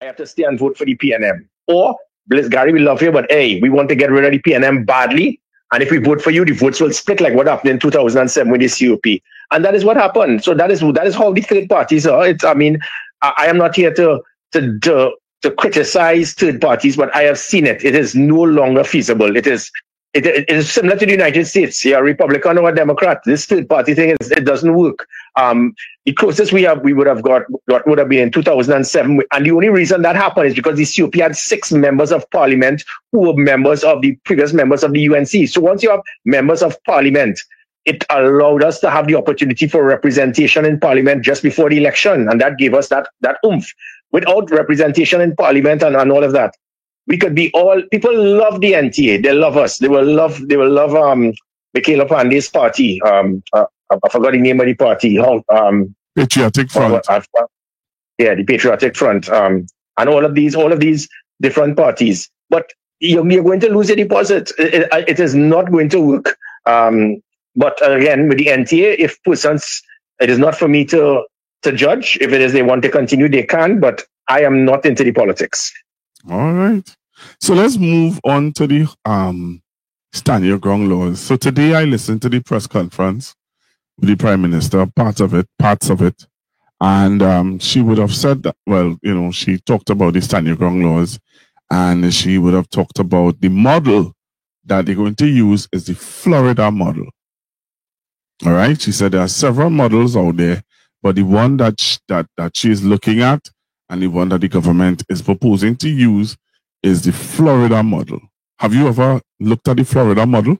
I have to stay and vote for the PNM. Or, Bliss Gary, we love you, but hey, we want to get rid of the PNM badly. And if we vote for you, the votes will split like what happened in 2007 with the COP. And that is what happened. So that is how the third parties are. I am not here to criticize third parties, but I have seen it. It is no longer feasible. It is similar to the United States. You're a Republican or a Democrat. This third party thing it doesn't work. The closest we would have got would have been in 2007, and the only reason that happened is because the COP had 6 members of parliament who were members of the previous members of the UNC. So once you have members of parliament, it allowed us to have the opportunity for representation in parliament just before the election, and that gave us that oomph. Without representation in parliament and all of that, we could be all. People love the NTA. They love us. They will love Michaela Pandey's party. I forgot the name of the party. Patriotic Front. The Patriotic Front. And all of these different parties. But you're going to lose your deposit. It is not going to work. But again, with the NTA, if persons, it is not for me to judge. If it is they want to continue, they can. But I am not into the politics. All right. So let's move on to the stand your ground laws. So today I listened to the press conference with the Prime Minister, parts of it. And she would have said that, she talked about the stand your ground laws, and she would have talked about the model that they're going to use is the Florida model. All right. She said there are several models out there, but the one that she is looking at and the one that the government is proposing to use is the Florida model. Have you ever looked at the Florida model?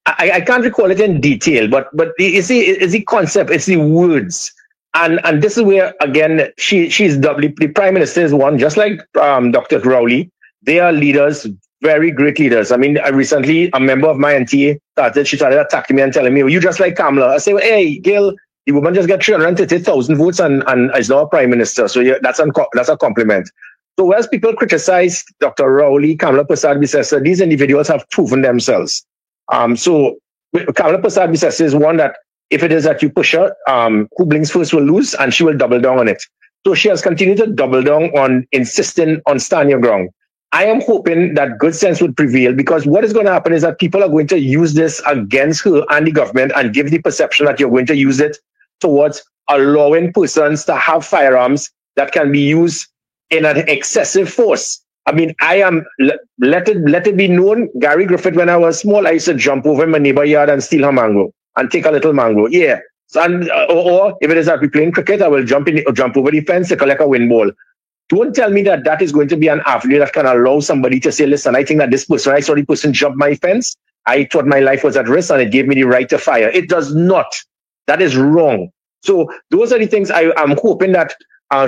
I can't recall it in detail, but you see, it's the concept, it's the words. And this is where, again, she's doubly, the Prime Minister is one, just like Dr. Rowley. They are leaders, very great leaders. I mean, recently, a member of my NTA started attacking me and telling me, well, you just like Kamala. I say, well, hey, Gil, the woman just got 330,000 votes and is now a Prime Minister. So yeah, that's a compliment. So whereas people criticize Dr. Rowley, Kamala Persad-Bissessar, these individuals have proven themselves. So Kamala Persad-Bissessar is one that if it is that you push her, who blinks first will lose, and she will double down on it. So she has continued to double down on insisting on stand your ground. I am hoping that good sense would prevail, because what is going to happen is that people are going to use this against her and the government and give the perception that you're going to use it towards allowing persons to have firearms that can be used in an excessive force. I mean, let it be known, Gary Griffith, when I was small, I used to jump over my neighbor yard and steal her mango and take a little mango. Yeah. So, or if it is that we playing cricket, I will jump over the fence to collect a wind ball. Don't tell me that is going to be an avenue that can allow somebody to say, listen, I think that I saw the person jump my fence. I thought my life was at risk and it gave me the right to fire. It does not. That is wrong. So those are the things I'm hoping that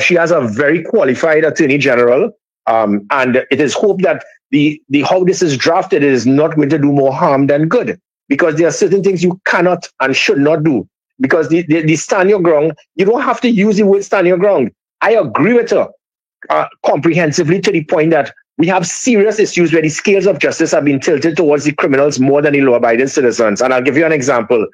she has a very qualified attorney general. And it is hoped that the how this is drafted is not going to do more harm than good, because there are certain things you cannot and should not do. Because the stand your ground, you don't have to use the word stand your ground. I agree with her comprehensively, to the point that we have serious issues where the scales of justice have been tilted towards the criminals more than the law-abiding citizens. And I'll give you an example.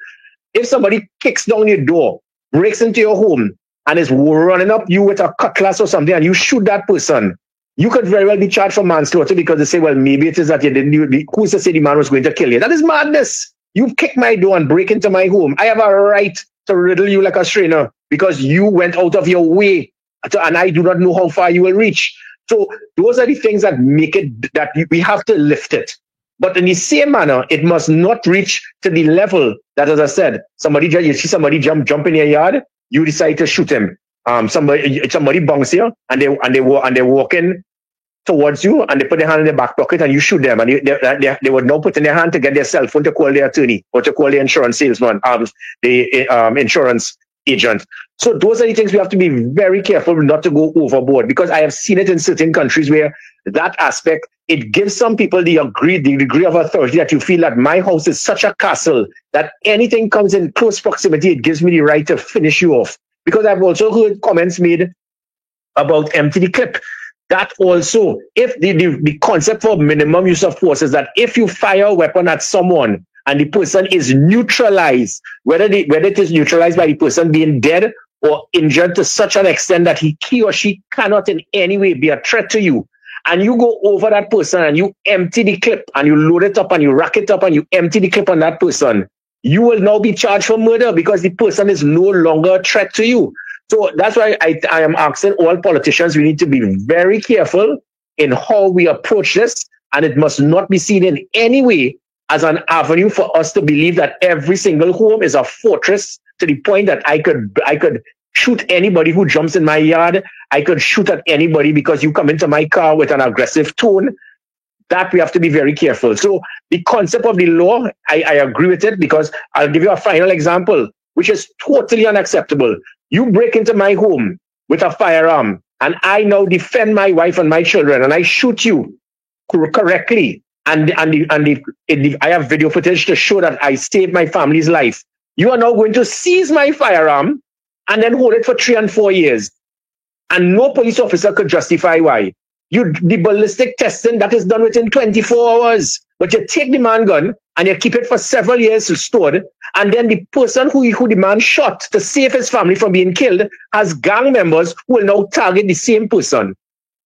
If somebody kicks down your door, breaks into your home, and is running up you with a cutlass or something, and you shoot that person, you could very well be charged for manslaughter, because they say, well, maybe it is that you didn't. Who's to say the man was going to kill you? That is madness. You kick my door and break into my home. I have a right to riddle you like a strainer because you went out of your way, and I do not know how far you will reach. So those are the things that make it that we have to lift it. But in the same manner, it must not reach to the level that, as I said, you see somebody jump in your yard, you decide to shoot him. Somebody bunks here and they walk in towards you and they put their hand in their back pocket and you shoot them, and they would now put in their hand to get their cell phone to call their attorney or to call the insurance salesman, the insurance agent. So those are the things we have to be very careful not to go overboard, because I have seen it in certain countries where that aspect, it gives some people the degree of authority that you feel that my house is such a castle that anything comes in close proximity, it gives me the right to finish you off. Because I've also heard comments made about empty the clip. That also, if the concept for minimum use of force is that if you fire a weapon at someone and the person is neutralized, whether it is neutralized by the person being dead or injured to such an extent that he or she cannot in any way be a threat to you, and you go over that person and you empty the clip and you load it up and you rack it up and you empty the clip on that person, you will now be charged for murder because the person is no longer a threat to you. So that's why I am asking all politicians, we need to be very careful in how we approach this, and it must not be seen in any way as an avenue for us to believe that every single home is a fortress to the point that I could shoot anybody who jumps in my yard. I could shoot at anybody because you come into my car with an aggressive tone. That we have to be very careful. So the concept of the law, I agree with it, because I'll give you a final example, which is totally unacceptable. You break into my home with a firearm, and I now defend my wife and my children, and I shoot you correctly, and I have video footage to show that I saved my family's life. You are now going to seize my firearm and then hold it for 3 and 4 years, and no police officer could justify why. The ballistic testing, that is done within 24 hours. But you take the man gun and you keep it for several years stored, and then the person who the man shot to save his family from being killed has gang members who will now target the same person.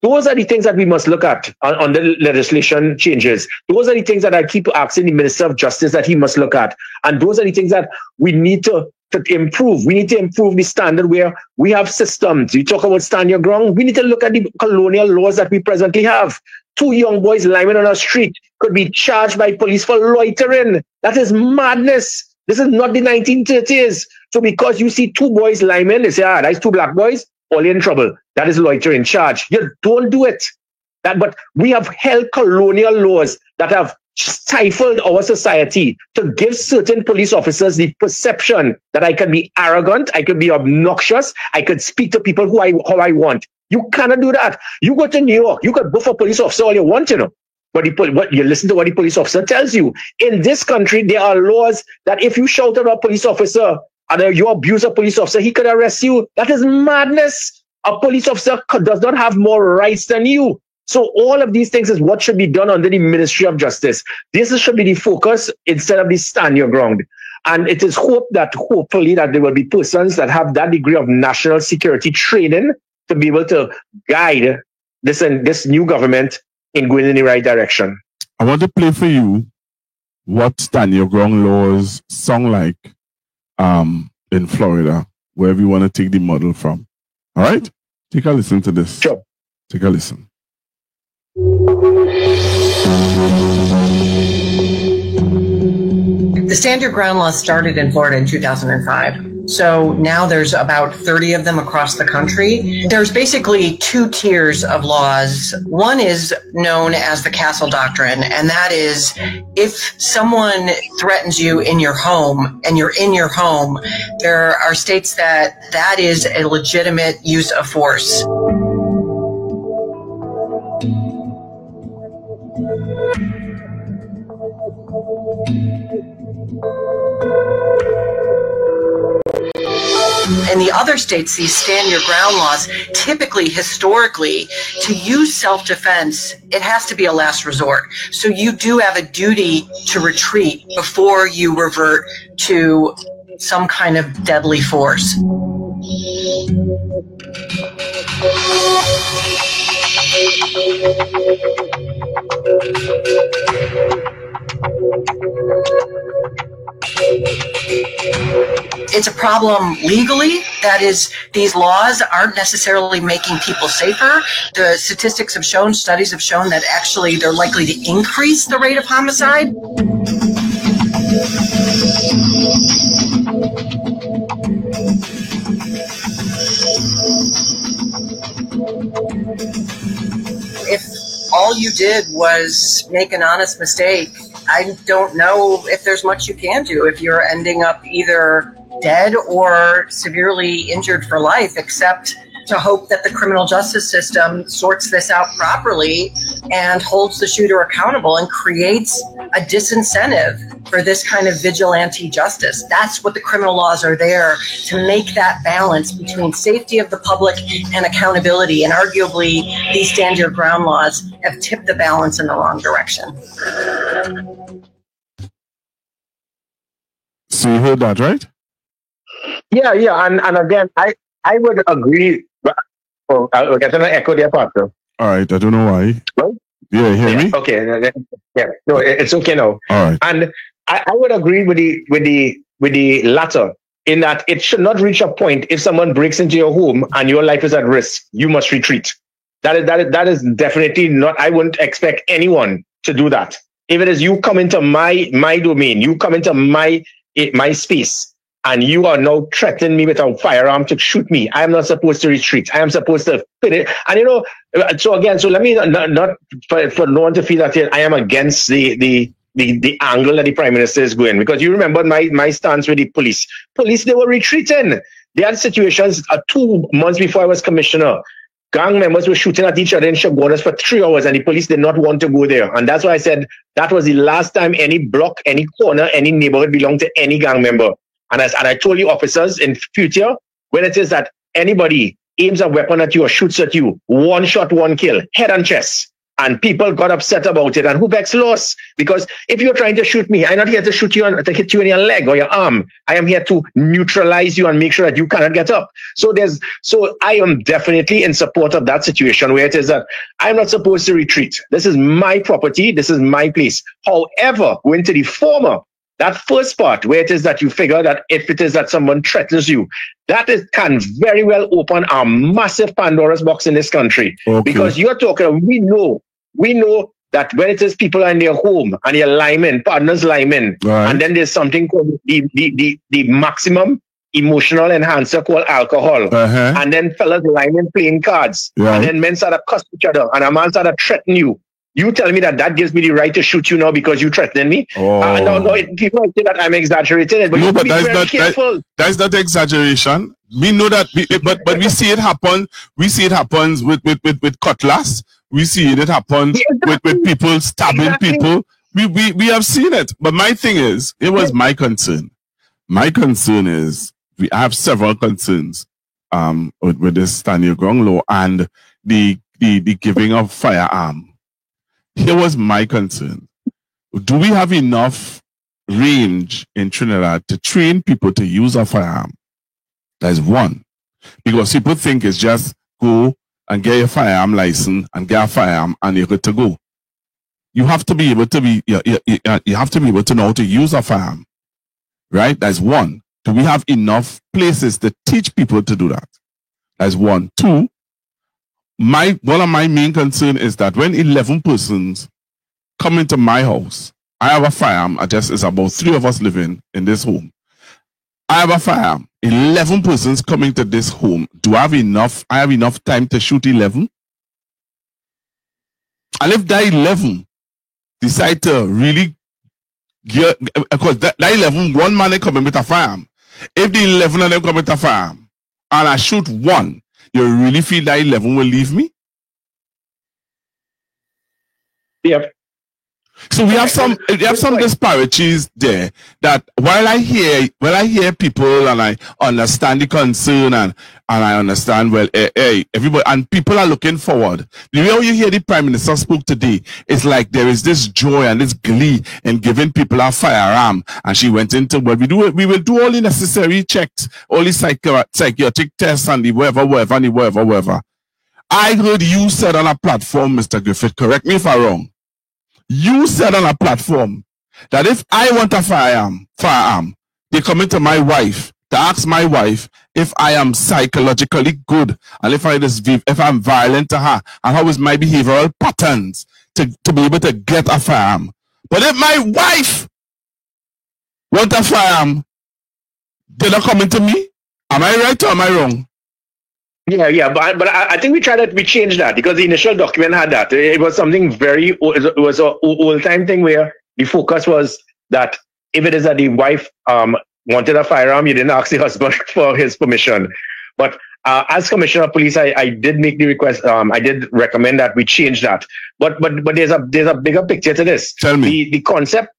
Those are the things that we must look at on the legislation changes. Those are the things that I keep asking the Minister of Justice that he must look at. And those are the things that we need to improve. We need to improve the standard where we have systems. You talk about stand your ground. We need to look at the colonial laws that we presently have. 2 young boys lying on a street could be charged by police for loitering. That is madness. This is not the 1930s. So because you see 2 boys lying, they say, that's 2 black boys, all in trouble. That is loitering charge. You don't do it. But we have held colonial laws that have stifled our society to give certain police officers the perception that I can be arrogant, I could be obnoxious, I could speak to people how I want. You cannot do that. You go to New York, you could buff a police officer all you want, but you listen to what the police officer tells you. In this country, there are laws that if you shout at a police officer and you abuse a police officer, he could arrest you. That is madness. A police officer does not have more rights than you. So all of these things is what should be done under the Ministry of Justice. This should be the focus instead of the stand your ground. And it is hopefully that there will be persons that have that degree of national security training to be able to guide this new government in going in the right direction. I want to play for you what stand your ground laws sound like in Florida, wherever you want to take the model from. All right? Take a listen to this. Sure. Take a listen. The Stand Your Ground law started in Florida in 2005. So now there's about 30 of them across the country. There's basically 2 tiers of laws. One is known as the Castle Doctrine, and that is if someone threatens you in your home and you're in your home, there are states that is a legitimate use of force. In the other states, these stand your ground laws, typically, historically, to use self-defense, it has to be a last resort. So you do have a duty to retreat before you revert to some kind of deadly force. It's a problem legally. That is, these laws aren't necessarily making people safer. The statistics have shown, studies have shown that actually they're likely to increase the rate of homicide. If all you did was make an honest mistake, I don't know if there's much you can do if you're ending up either dead or severely injured for life, except to hope that the criminal justice system sorts this out properly and holds the shooter accountable and creates a disincentive for this kind of vigilante justice. That's what the criminal laws are there, to make that balance between safety of the public and accountability. And arguably, these stand your ground laws have tipped the balance in the wrong direction. So you heard that, right? Yeah. And again, I would agree. Oh, I'll get an echo there, Pastor. All right, I don't know why. Well, Yeah, you hear me? Okay. Yeah. No, it's okay now. All right. And I would agree with the latter, in that it should not reach a point if someone breaks into your home and your life is at risk, you must retreat. That is definitely not. I wouldn't expect anyone to do that. If it is you come into my domain, you come into my space, and you are now threatening me with a firearm to shoot me, I am not supposed to retreat. I am supposed to fit it. And so let me not for no one to feel that I am against the angle that the Prime Minister is going, because you remember my stance with the police. Police, they were retreating. They had situations 2 months before I was commissioner. Gang members were shooting at each other in Chaguanas for 3 hours, and the police did not want to go there. And that's why I said that was the last time any block, any corner, any neighborhood belonged to any gang member. And I told you, officers, in future, when it is that anybody aims a weapon at you or shoots at you, 1 shot, 1 kill, head and chest. And people got upset about it. And who backs loss? Because if you're trying to shoot me, I'm not here to shoot you to hit you in your leg or your arm. I am here to neutralize you and make sure that you cannot get up. So I am definitely in support of that situation where it is that I'm not supposed to retreat. This is my property. This is my place. However, going to the former, that first part where it is that you figure that if it is that someone threatens you, can very well open a massive Pandora's box in this country. Okay. Because you're talking, we know that when it is people in their home and your linemen, partners linemen, right, and then there's something called the maximum emotional enhancer called alcohol. And then fellas linemen playing cards. And then men start to cuss each other and a man start to threaten you. You tell me that gives me the right to shoot you now because you threatened me? No, people say that I'm exaggerating it, but no, but that's not exaggeration. We know that, but we see it happen. We see it happens with cutlass. We see it happen with people stabbing people. We have seen it. But my thing is, it was my concern. My concern is, I have several concerns with this Stand Your Ground law and the giving of firearm. Here was my concern. Do we have enough range in Trinidad to train people to use a firearm? That is one. Because people think it's just go and get your firearm license and get a firearm and you're good to go. You have to be able to you have to be able to know how to use a firearm. Right? That's one. Do we have enough places to teach people to do that? That's one. Two, one of my main concern is that when 11 persons come into my house, I have a firearm. It's about 3 of us living in this home. I have a firearm. 11 persons coming to this home. Do I have enough? I have enough time to shoot 11? And if that 11 decide to really get, because that 11, one man is coming with a firearm. If the 11 of them come with a firearm and I shoot one, you really feel that 11 will leave me? Yep. So we have some disparities there that while I hear people and I understand the concern and I understand, well, everybody and people are looking forward. The way you hear the Prime Minister spoke today, it's like there is this joy and this glee in giving people a firearm. And she went into what we will do all the necessary checks, all the psychiatric tests and the whatever. I heard you said on a platform, Mr. Griffith, correct me if I'm wrong. You said on a platform that if I want a firearm, they come into my wife to ask my wife if I am psychologically good and if I'm violent to her and how is my behavioral patterns to be able to get a firearm. But if my wife want a firearm, they're not coming to me. Am I right or am I wrong? Yeah, but I think we changed that because the initial document had that. It was something it was an old-time thing where the focus was that if it is that the wife wanted a firearm, you didn't ask the husband for his permission. But as Commissioner of Police, I did make the request. I did recommend that we change that. But there's a bigger picture to this. Tell me the concept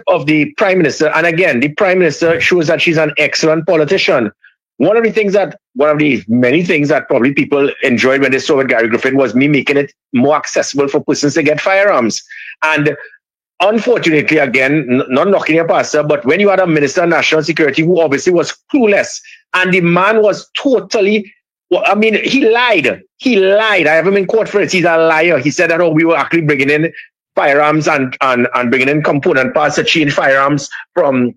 of the Prime Minister, and again, the Prime Minister shows that she's an excellent politician. One of the many things that probably people enjoyed when they saw with Gary Griffith was me making it more accessible for persons to get firearms. And unfortunately, again, not knocking your pastor, but when you had a Minister of National Security who obviously was clueless And the man was totally, I mean, he lied. He lied. I have him in court for it. He's a liar. He said that, we were actually bringing in firearms and bringing in component parts to change firearms from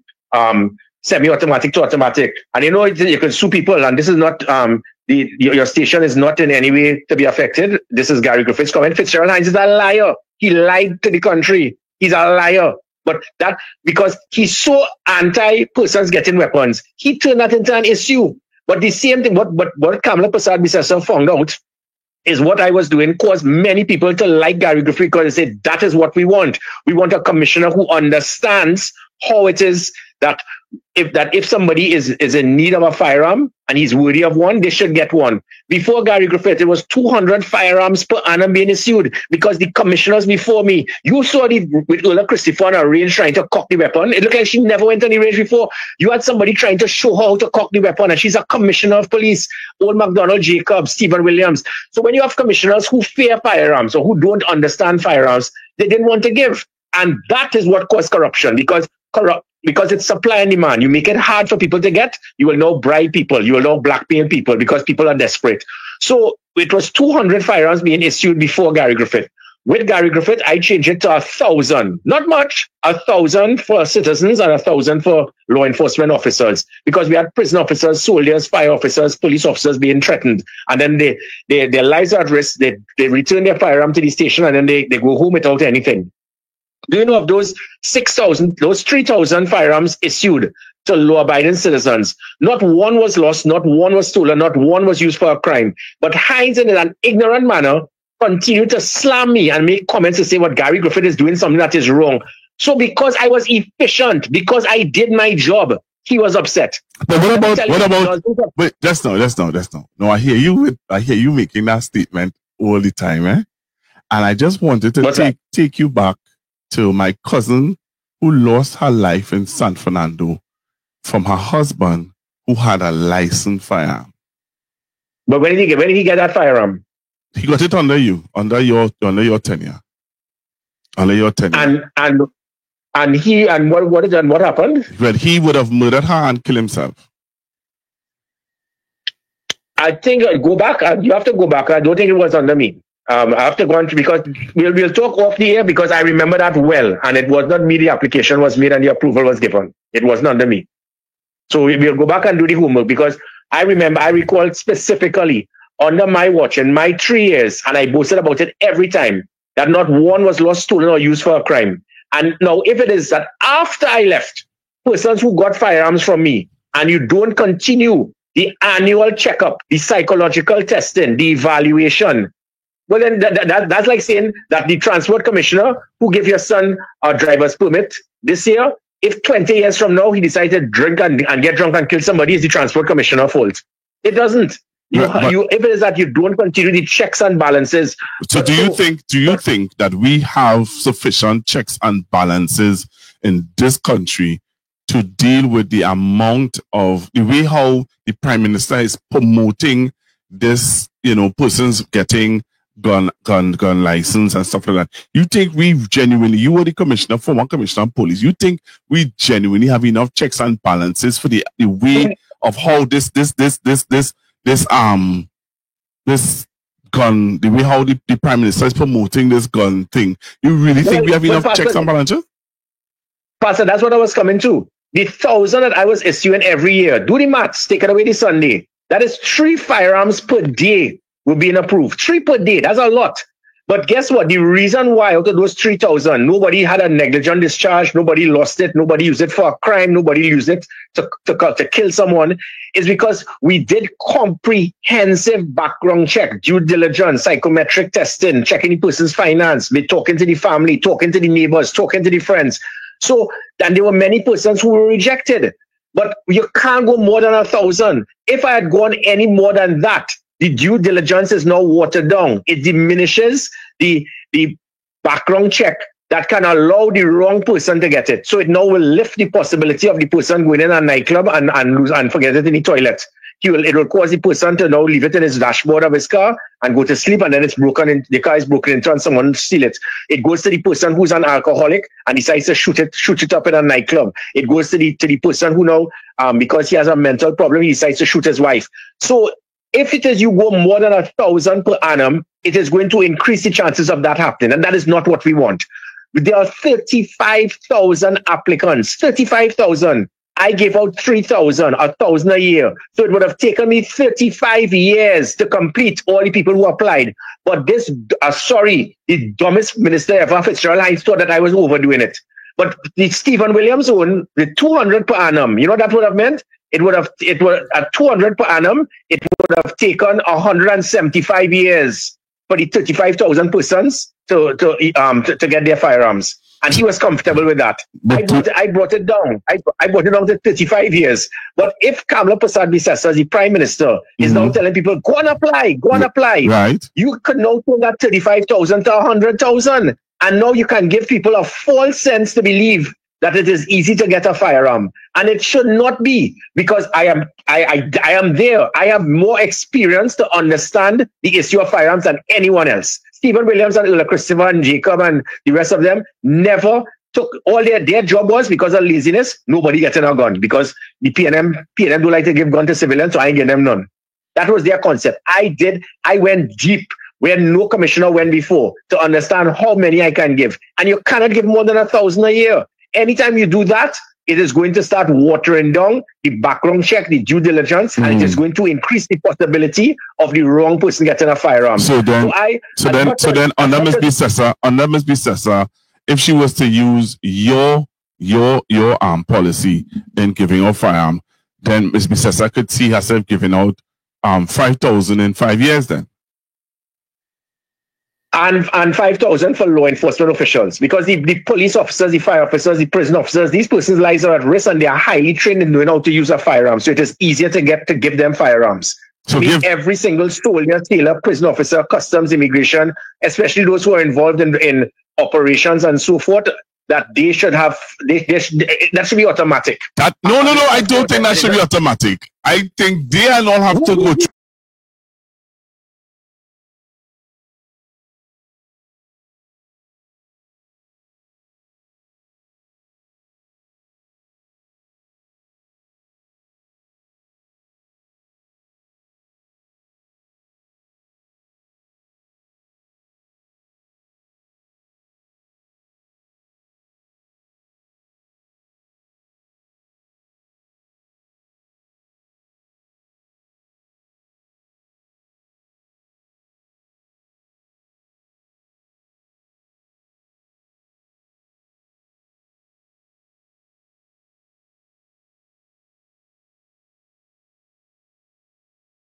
semi-automatic to automatic. And you can sue people, and this is not, your station is not in any way to be affected. This is Gary Griffith's comment. Fitzgerald Hines is a liar. He lied to the country. He's a liar. But that, because he's so anti-persons getting weapons, he turned that into an issue. But the same thing, what Kamala Persad-Bissessar found out is what I was doing caused many people to like Gary Griffith, because they said, that is what we want. We want a commissioner who understands how it is that if somebody is in need of a firearm and he's worthy of one, they should get one. Before Gary Griffith, it was 200 firearms per annum being issued, because the commissioners before me, you saw with Ulla Christopher on a range trying to cock the weapon. It looked like she never went on the range before. You had somebody trying to show her how to cock the weapon, and she's a commissioner of police, Old MacDonald Jacobs, Stephen Williams. So when you have commissioners who fear firearms or who don't understand firearms, they didn't want to give. And that is what caused corruption, because it's supply and demand. You make it hard for people to get, you will now bribe people, you will now blackmail people because people are desperate. So it was 200 firearms being issued before Gary Griffith. With Gary Griffith, I changed it to 1,000. Not much, 1,000 for citizens and 1,000 for law enforcement officers, because we had prison officers, soldiers, fire officers, police officers being threatened. And then their lives are at risk. They return their firearm to the station, and then they go home without anything. Do you know of those 6,000, those 3,000 firearms issued to law-abiding citizens? Not one was lost, not one was stolen, not one was used for a crime. But Hines, in an ignorant manner, continued to slam me and make comments to say what Gary Griffith is doing something that is wrong. So because I was efficient, because I did my job, he was upset. But what about? Wait, just now. No, I hear you making that statement all the time, eh? And I just wanted to take you back to my cousin who lost her life in San Fernando from her husband who had a licensed firearm. But when did he get that firearm? He got it under your tenure. Under your tenure. And what happened? Well, he would have murdered her and killed himself. I think go back. You have to go back. I don't think it was under me. I have to go on because we'll talk off the air, because I remember that well, and it was not me. The application was made and the approval was given. It was not under me. So we'll go back and do the homework, because I recall specifically under my watch in my 3 years, and I boasted about it every time, that not one was lost, stolen, or used for a crime. And now, if it is that after I left, persons who got firearms from me, and you don't continue the annual checkup, the psychological testing, the evaluation, well, then that's like saying that the transport commissioner who gave your son a driver's permit this year, if 20 years from now he decided to drink and get drunk and kill somebody, is the transport commissioner's fault. It doesn't. If it is that you don't continue the checks and balances. So do you think that we have sufficient checks and balances in this country to deal with the amount of the way how the Prime Minister is promoting this, persons getting gun license and stuff like that? You think we genuinely, you were the former commissioner of police, you think we genuinely have enough checks and balances for the way of how this gun, the way how the Prime Minister is promoting this gun thing? You really think we have enough checks and balances? Pastor, that's what I was coming to. The 1,000 that I was issuing every year, do the maths, take it away the Sunday. That is 3 firearms per day were being approved. 3 per day, that's a lot. But guess what? The reason why out of those 3,000, nobody had a negligent discharge, nobody lost it, nobody used it for a crime, nobody used it to kill someone, is because we did comprehensive background check, due diligence, psychometric testing, checking the person's finance, talking to the family, talking to the neighbors, talking to the friends. So, and there were many persons who were rejected. But you can't go more than 1,000. If I had gone any more than that, the due diligence is now watered down. It diminishes the background check that can allow the wrong person to get it. So it now will lift the possibility of the person going in a nightclub and forget it in the toilet. it will cause the person to now leave it in his dashboard of his car and go to sleep, and then it's broken in, the car is broken into and someone steal it. It goes to the person who's an alcoholic and decides to shoot it up in a nightclub. It goes to the person who now, because he has a mental problem, he decides to shoot his wife. So if it is you go more than 1,000 per annum, it is going to increase the chances of that happening, and that is not what we want. There are 35,000 applicants. 35,000. I gave out 3,000, 1,000 a year. So it would have taken me 35 years to complete all the people who applied. But this, the dumbest minister ever, Fitzgerald Hinds, thought that I was overdoing it. But the Stephen Williams one, the 200 per annum, you know what that would have meant? It would at 200 per annum, it would have taken 175 years for the 35,000 persons to get their firearms. And he was comfortable with that. I brought it down. I brought it down to 35 years. But if Kamla Persad-Bissessar, the Prime Minister, is now telling people, go and apply, right, you could now turn that 35,000 to 100,000. And now you can give people a false sense to believe that it is easy to get a firearm. And it should not be, because I am there. I have more experience to understand the issue of firearms than anyone else. Stephen Williams and Ulla Christopher and Jacob and the rest of them never took all their job was because of laziness. Nobody getting a gun because the PNM don't like to give gun to civilians, so I ain't getting them none. That was their concept. I went deep where no commissioner went before to understand how many I can give. And you cannot give more than 1,000 a year. Anytime you do that, it is going to start watering down the background check, the due diligence, and it is going to increase the possibility of the wrong person getting a firearm. So then, under Ms. Bissessar, if she was to use your policy in giving out firearm, then Ms. Bissessar could see herself giving out 5,000 in 5 years then. And 5,000 for law enforcement officials, because the police officers, the fire officers, the prison officers, these persons' lives are at risk, and they are highly trained in knowing how to use a firearm. So it is easier to give them firearms. So every single soldier, sailor, prison officer, customs, immigration, especially those who are involved in operations and so forth, that they should have. That should be automatic. No. I don't think that should be automatic. I think they all have to go through.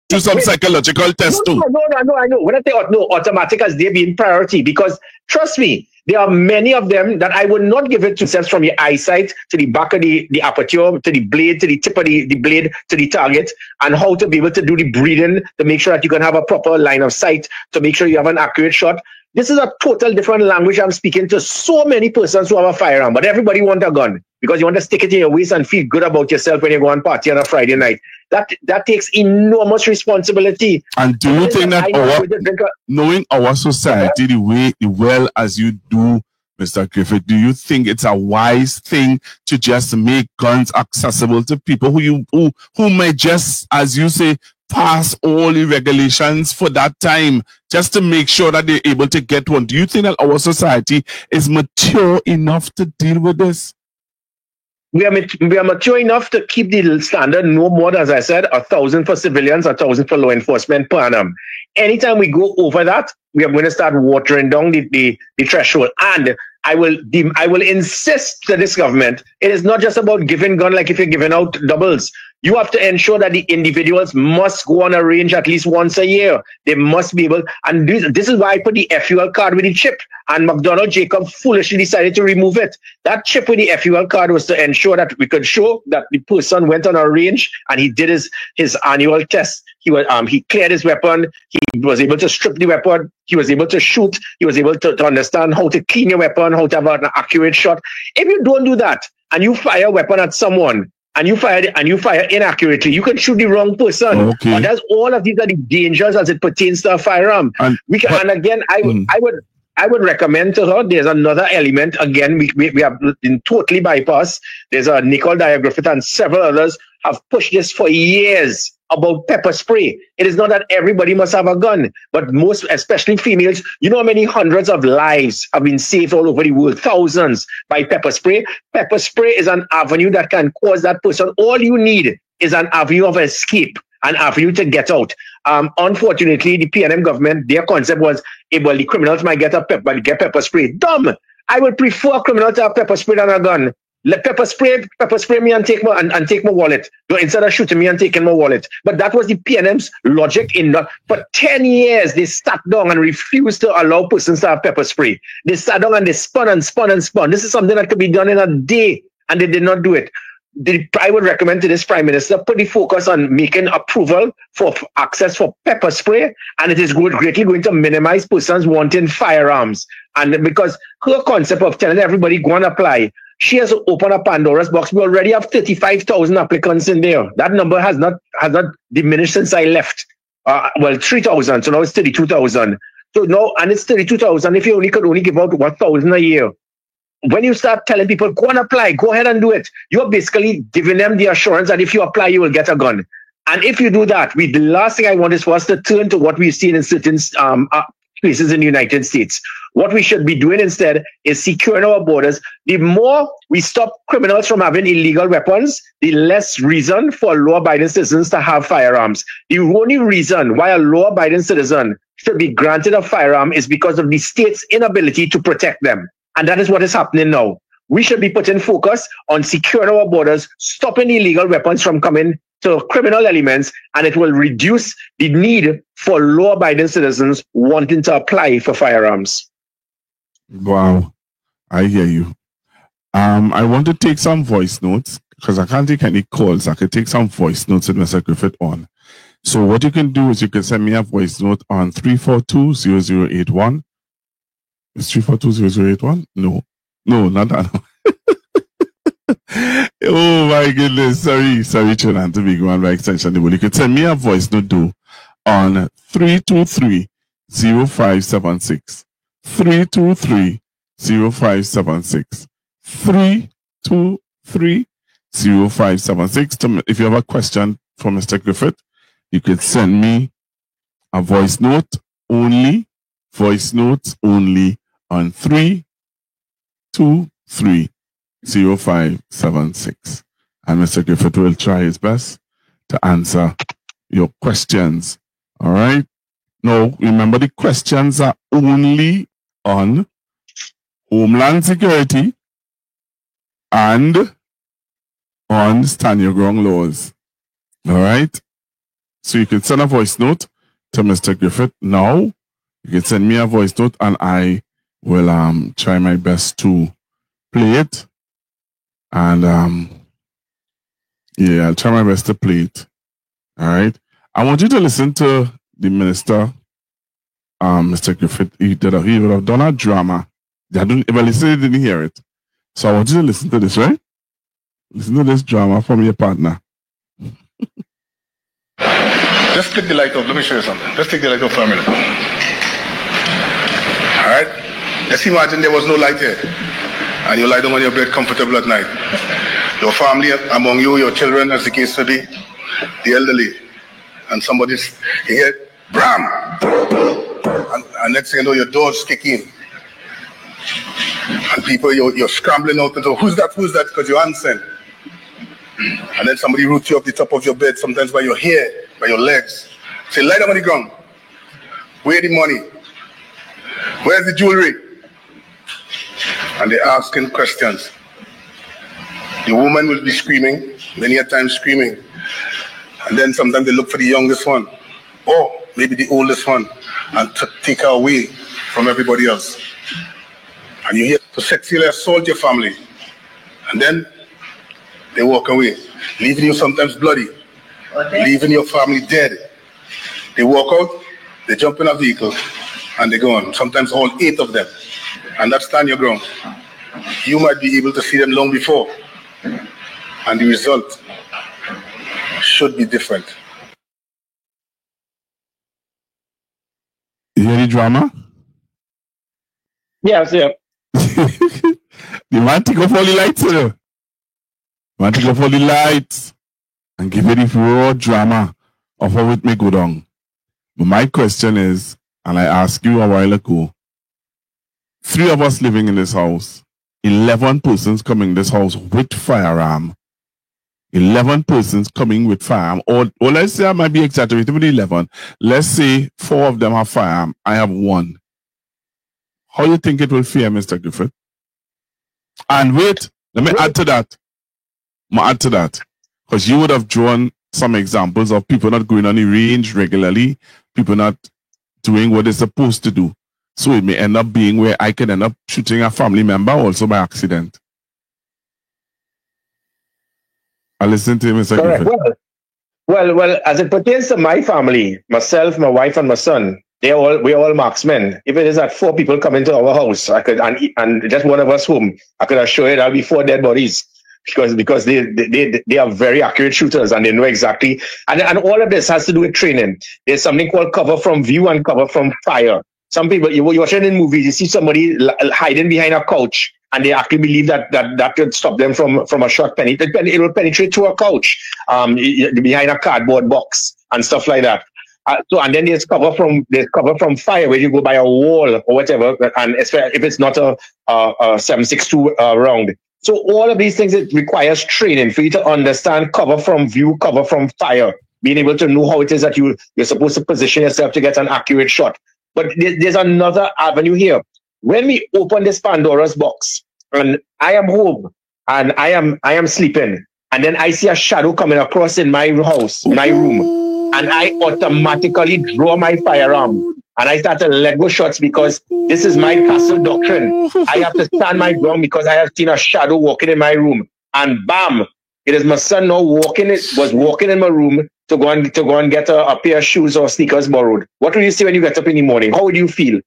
Do some psychological test too. No, I know. When I say automatic as they being priority, because trust me, there are many of them that I would not give it to steps from your eyesight to the back of the aperture, to the blade, to the tip of the blade, to the target, and how to be able to do the breathing to make sure that you can have a proper line of sight, to make sure you have an accurate shot. This is a total different language. I'm speaking to so many persons who have a firearm, but everybody want a gun because you want to stick it in your waist and feel good about yourself when you go on party on a Friday night. That takes enormous responsibility. And do you think that knowing our society the well as you do, Mr. Griffith, do you think it's a wise thing to just make guns accessible to people who may just, as you say, pass all the regulations for that time just to make sure that they're able to get one? Do you think that our society is mature enough to deal with this? We are mature enough to keep the standard no more than, as I said, 1,000 for civilians, 1,000 for law enforcement per annum. Anytime we go over that, we are going to start watering down the threshold. And I will insist to this government, it is not just about giving gun like if you're giving out doubles. You have to ensure that the individuals must go on a range at least once a year. They must be able, and this is why I put the FUL card with the chip. And McDonald Jacob foolishly decided to remove it. That chip with the FUL card was to ensure that we could show that the person went on a range and he did his annual test. He cleared his weapon. He was able to strip the weapon. He was able to shoot. He was able to understand how to clean your weapon, how to have an accurate shot. If you don't do that and you fire a weapon at someone, and you fire inaccurately, you can shoot the wrong person. Okay. But that's all of these are the dangers as it pertains to a firearm. And again, I would recommend to her, there's another element. Again, we have been totally bypassed. There's a Nicole Dyer-Griffith and several others have pushed this for years about pepper spray. It is not that everybody must have a gun, but most, especially females, you know how many hundreds of lives have been saved all over the world, thousands, by pepper spray. Pepper spray is an avenue that can cause that person. All you need is an avenue of escape, an avenue to get out. Unfortunately, the PNM government, their concept was, well, the criminals might get pepper spray. Dumb! I would prefer a criminal to have pepper spray than a gun. Let pepper spray me and take my wallet. Instead of shooting me and taking my wallet. But that was the PNM's logic. For 10 years, they sat down and refused to allow persons to have pepper spray. They sat down and they spun and spun and spun. This is something that could be done in a day, and they did not do it. I would recommend to this Prime Minister, put the focus on making approval for access for pepper spray, and it is greatly going to minimize persons wanting firearms. And because her concept of telling everybody go and apply, she has opened a Pandora's box. We already have 35,000 applicants in there. That number has not diminished since I left. 3,000. So now it's 32,000. So now, and it's 32,000 if you could only give out 1,000 a year. When you start telling people, go and apply, go ahead and do it, you're basically giving them the assurance that if you apply, you will get a gun. And if you do that, the last thing I want is for us to turn to what we've seen in certain places in the United States. What we should be doing instead is securing our borders. The more we stop criminals from having illegal weapons, the less reason for law-abiding citizens to have firearms. The only reason why a law-abiding citizen should be granted a firearm is because of the state's inability to protect them. And that is what is happening now. We should be putting focus on securing our borders, stopping illegal weapons from coming to criminal elements, and it will reduce the need for law-abiding citizens wanting to apply for firearms. Wow, I hear you. I want to take some voice notes because I can't take any calls. I could take some voice notes with Mr. Griffith on. So what you can do is you can send me a voice note on 342-0081. Is 342-0081? No, not that. Oh my goodness. Sorry, Chinan, to be going by extension. You can send me a voice note on 323-0576. 323-0576. 323-0576. If you have a question for Mr. Griffith, you could send me a voice notes only on 323-0576. And Mr. Griffith will try his best to answer your questions. All right. Now, remember the questions are only on Homeland Security and on Stand Your Ground laws. All right. So you can send a voice note to Mr. Griffith now. You can send me a voice note and I will try my best to play it. And I'll try my best to play it. All right. I want you to listen to the minister, Mr. Griffith. He would have done a drama. Well, he said he didn't hear it. So I want you to listen to this, right? Listen to this drama from your partner. Just click the light off. Let me show you something. Just click the light off for a minute. All right? Let's imagine there was no light here. And you lie down on your bed comfortable at night. Your family among you, your children, as the case may be, the elderly. And somebody's here, bram! And next thing you know, your doors kick in. And people, you're scrambling out and so, who's that? Because you're unsent. And then somebody roots you up the top of your bed, sometimes by your hair, by your legs. Say, lie down on the ground. Where the money? Where's the jewelry? And they're asking questions. The woman will be screaming, many a time screaming. And then sometimes they look for the youngest one, or maybe the oldest one, and to take her away from everybody else. And you hear to sexually assault your family. And then they walk away, leaving you sometimes bloody, leaving your family dead. They walk out, they jump in a vehicle, and they go on. Sometimes all 8 of them. And that's Stand Your Ground. You might be able to see them long before. and the result should be different. You hear the drama? Yes, yeah. The man take off all the lights, sir. Man take off all the lights and give it the raw drama of how it may go down. But my question is, and I asked you a while ago, 3 of us living in this house, 11 persons coming in this house with firearm. 11 persons coming with firearm. Or let's say I might be exaggerating with 11. Let's say 4 of them have firearm. I have 1. How you think it will fare, Mr. Griffith? And wait, let me add to that. Because you would have drawn some examples of people not going on the range regularly, people not doing what they're supposed to do. So it may end up being where I could end up shooting a family member also by accident. I listen to you, Mr. Griffith. Well, as it pertains to my family, myself, my wife, and my son, we're all marksmen. If it is that 4 people come into our house, I could and just one of us home, I could assure you that'll be 4 dead bodies. Because they are very accurate shooters and they know exactly, and all of this has to do with training. There's something called cover from view and cover from fire. Some people, you're watching in movies, you see somebody hiding behind a couch and they actually believe that could stop them from a shot. It will penetrate through a couch, behind a cardboard box and stuff like that. And then there's cover from fire where you go by a wall or whatever, and if it's not a 7.62 round. So all of these things, it requires training for you to understand cover from view, cover from fire, being able to know how it is that you're supposed to position yourself to get an accurate shot. But there's another avenue here. When we open this Pandora's box, and I am home and I am sleeping, and then I see a shadow coming across in my house, my room, and I automatically draw my firearm. And I start to let go shots because this is my castle doctrine. I have to stand my ground because I have seen a shadow walking in my room. And bam, it is my son now was walking in my room to go and get a pair of shoes or sneakers borrowed. What will you say when you get up in the morning? How would you feel?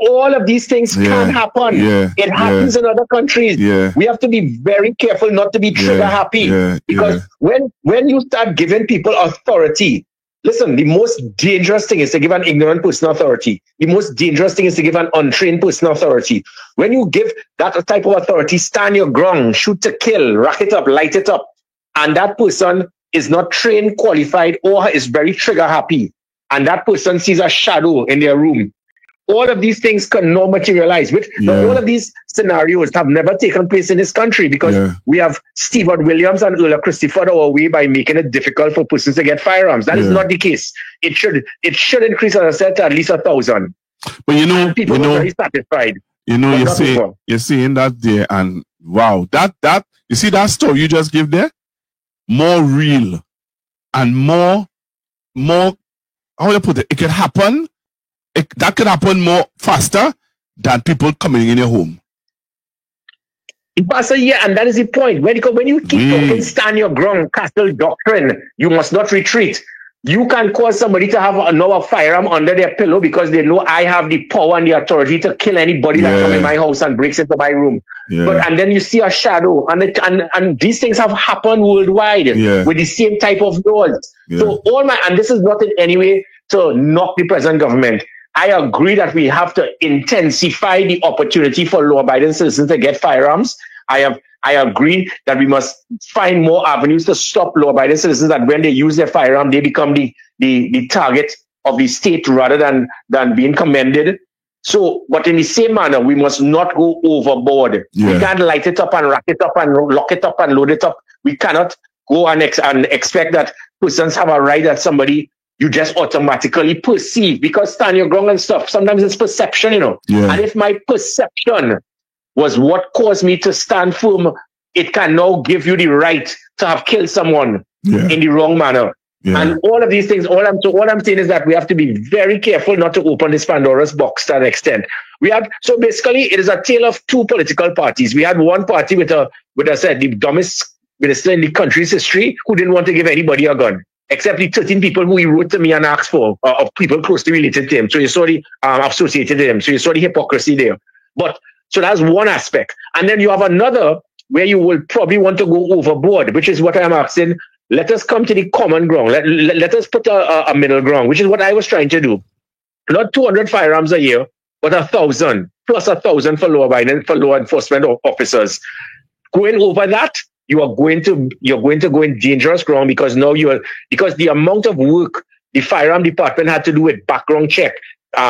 All of these things can happen. Yeah, it happens in other countries. Yeah. We have to be very careful not to be trigger happy. Because when you start giving people authority, listen, the most dangerous thing is to give an ignorant person authority. The most dangerous thing is to give an untrained person authority. When you give that type of authority, stand your ground, shoot to kill, rack it up, light it up, and that person is not trained, qualified, or is very trigger happy, and that person sees a shadow in their room, all of these things can not materialize. All of these scenarios have never taken place in this country because we have Stephen Williams and Earl Christopher our way by making it difficult for persons to get firearms. That is not the case. It should increase, as I said, to at least 1,000. But people are very satisfied. You're saying that there, and wow, that you see that story you just give there, more real and more. How do I put it? It can happen. That could happen more faster than people coming in your home. Pastor, and that is the point. When you keep talking, stand your ground, castle doctrine, you must not retreat. You can cause somebody to have a firearm under their pillow because they know I have the power and the authority to kill anybody that comes in my house and breaks into my room. And then you see a shadow, and these things have happened worldwide with the same type of laws. So and this is not in any way to knock the present government. I agree that we have to intensify the opportunity for law-abiding citizens to get firearms. I agree that we must find more avenues to stop law-abiding citizens, that when they use their firearm, they become the target of the state rather than being commended. So, but in the same manner, we must not go overboard. We can't light it up and rack it up and lock it up and load it up. We cannot go and expect that persons have a right that somebody you just automatically perceive, because stand your ground and stuff. Sometimes it's perception, And if my perception was what caused me to stand firm, it can now give you the right to have killed someone in the wrong manner. And all of these things, all I'm saying is that we have to be very careful not to open this Pandora's box to an extent. So basically it is a tale of 2 political parties. We had one party with I said, the dumbest minister in the country's history who didn't want to give anybody a gun, except the 13 people who he wrote to me and asked for, of people closely related to him. So you saw the associated to him. So you saw the hypocrisy there. So that's one aspect. And then you have another where you will probably want to go overboard, which is what I'm asking. Let us come to the common ground. Let us put a middle ground, which is what I was trying to do. Not 200 firearms a year, but 1,000 plus 1,000 for law enforcement officers. Going over that, you're going to go in dangerous ground, because now because the amount of work the firearm department had to do with background check,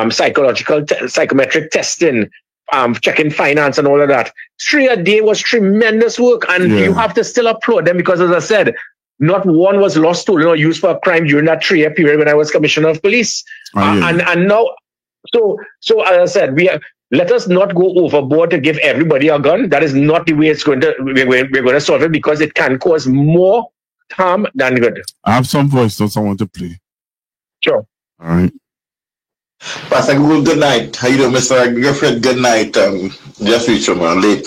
psychometric testing, checking finance and all of that. 3 a day was tremendous work, and you have to still applaud them, because as I said, not one was lost, stolen, or used for a crime during that 3-year period when I was commissioner of police. And now, so as I said, let us not go overboard to give everybody a gun. That is not the way we're going to solve it, because it can cause more harm than good. I have some voice notes I want to play. Sure. All right. Pastor, good night. How you doing, Mr. Griffith? Good night. Just reached him late.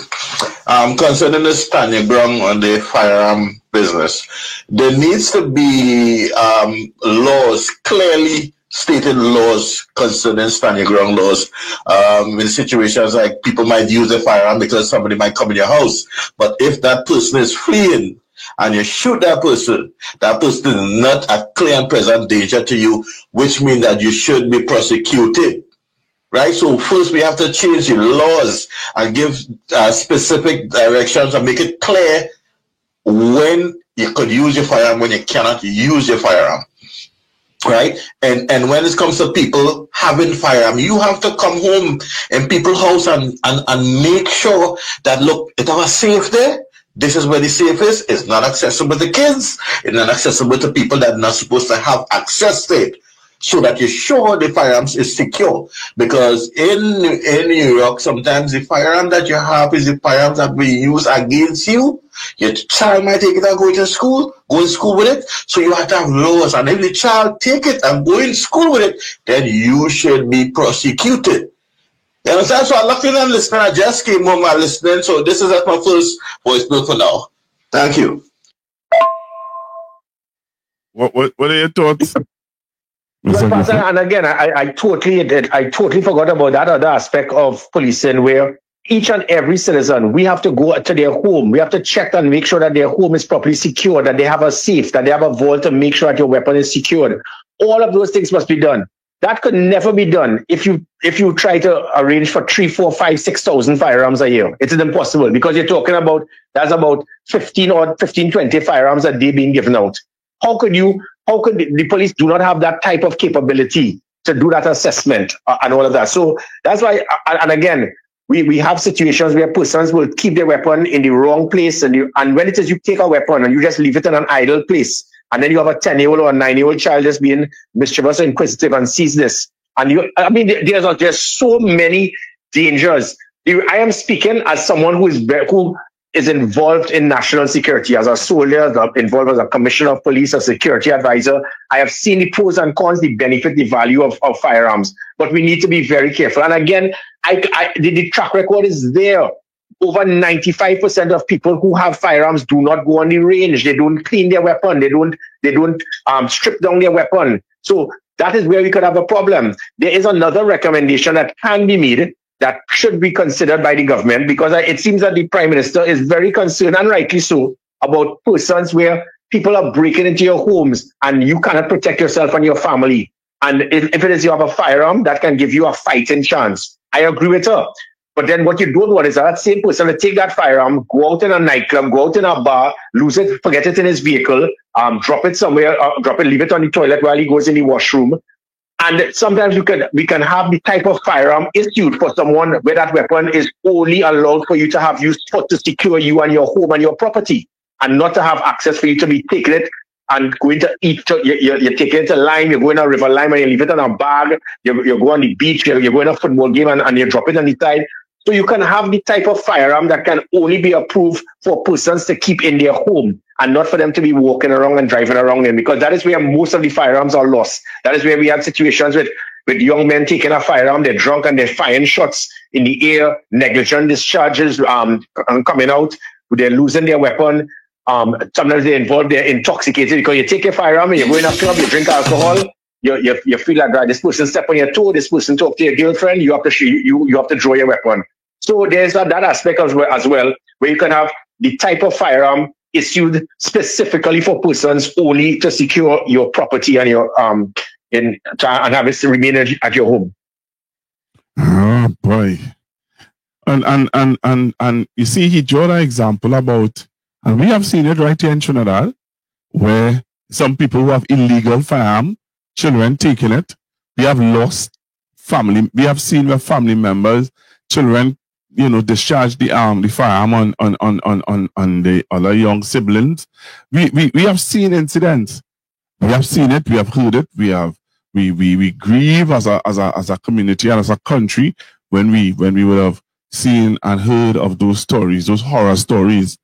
Concerning the standing ground on the firearm business, there needs to be laws, clearly stated laws concerning standing ground laws in situations like people might use a firearm because somebody might come in your house. But if that person is fleeing and you shoot that person is not a clear and present danger to you, which means that you should be prosecuted. Right? So first we have to change the laws and give specific directions and make it clear when you could use your firearm, when you cannot use your firearm. Right? And when it comes to people having firearm, you have to come home in people's house and make sure that, look, it was safe there. This is where the safe is. It's not accessible to kids. It's not accessible to people that are not supposed to have access to it. So that you're sure the firearms is secure. Because in New York, sometimes the firearm that you have is the firearms that we use against you. Your child might take it and go in school with it. So you have to have laws. And if the child take it and go in school with it, then you should be prosecuted. You understand? So I'm looking and listening. I just came home and listening. So this is my first voice note for now. Thank you. What are your thoughts? Well, Pastor, and again, I totally forgot about that other aspect of policing, where each and every citizen, we have to go to their home. We have to check and make sure that their home is properly secured, that they have a safe, that they have a vault to make sure that your weapon is secured. All of those things must be done. That could never be done if you try to arrange for 3, 4, 5, 6,000 firearms a year. It is impossible, because you're talking about, that's about 15, 20 firearms a day being given out. How could the police do not have that type of capability to do that assessment and all of that? So that's why, and again, we have situations where persons will keep their weapon in the wrong place, and when it is you take a weapon and you just leave it in an idle place, and then you have a 10-year-old or a 9-year-old child just being mischievous or inquisitive and sees this, and there's so many dangers. I am speaking as someone who is involved in national security, as a soldier, involved as a commissioner of police, a security advisor. I have seen the pros and cons, the benefit, the value of firearms, but we need to be very careful. And again, the track record is there. Over 95% of people who have firearms do not go on the range. They don't clean their weapon. They don't strip down their weapon. So that is where we could have a problem. There is another recommendation that can be made that should be considered by the government, because it seems that the Prime Minister is very concerned, and rightly so, about persons where people are breaking into your homes and you cannot protect yourself and your family. And if it is you have a firearm, that can give you a fighting chance. I agree with her. But then what you don't want is that same person to take that firearm, go out in a nightclub, go out in a bar, lose it, forget it in his vehicle, drop it somewhere, leave it on the toilet while he goes in the washroom. And sometimes we can have the type of firearm issued for someone where that weapon is only allowed for you to have used to secure you and your home and your property, and not to have access for you to be taking it and going to eat. You're taking it to Lime, you're going to River Lime and you leave it in a bag, you go on the beach, you're going to a football game and you drop it on the side. So you can have the type of firearm that can only be approved for persons to keep in their home, and not for them to be walking around and driving around in, because that is where most of the firearms are lost. That is where we have situations with young men taking a firearm, they're drunk and they're firing shots in the air, negligent discharges coming out, they're losing their weapon. Sometimes they're intoxicated, because you take your firearm and you go in a club, you drink alcohol, you feel like that this person step on your toe, this person talk to your girlfriend, you have to draw your weapon. So there's that aspect as well, where you can have the type of firearm issued specifically for persons only to secure your property and your and have it remain at your home. Oh boy. And you see, he drew an example about, and we have seen it right here in Trinidad, where some people who have illegal firearm, children taking it. We have lost family. We have seen where family members, children, discharge the firearm on the other young siblings. We have seen incidents. We have seen it. We have heard it. We grieve as a community and as a country when we would have seen and heard of those stories, those horror stories.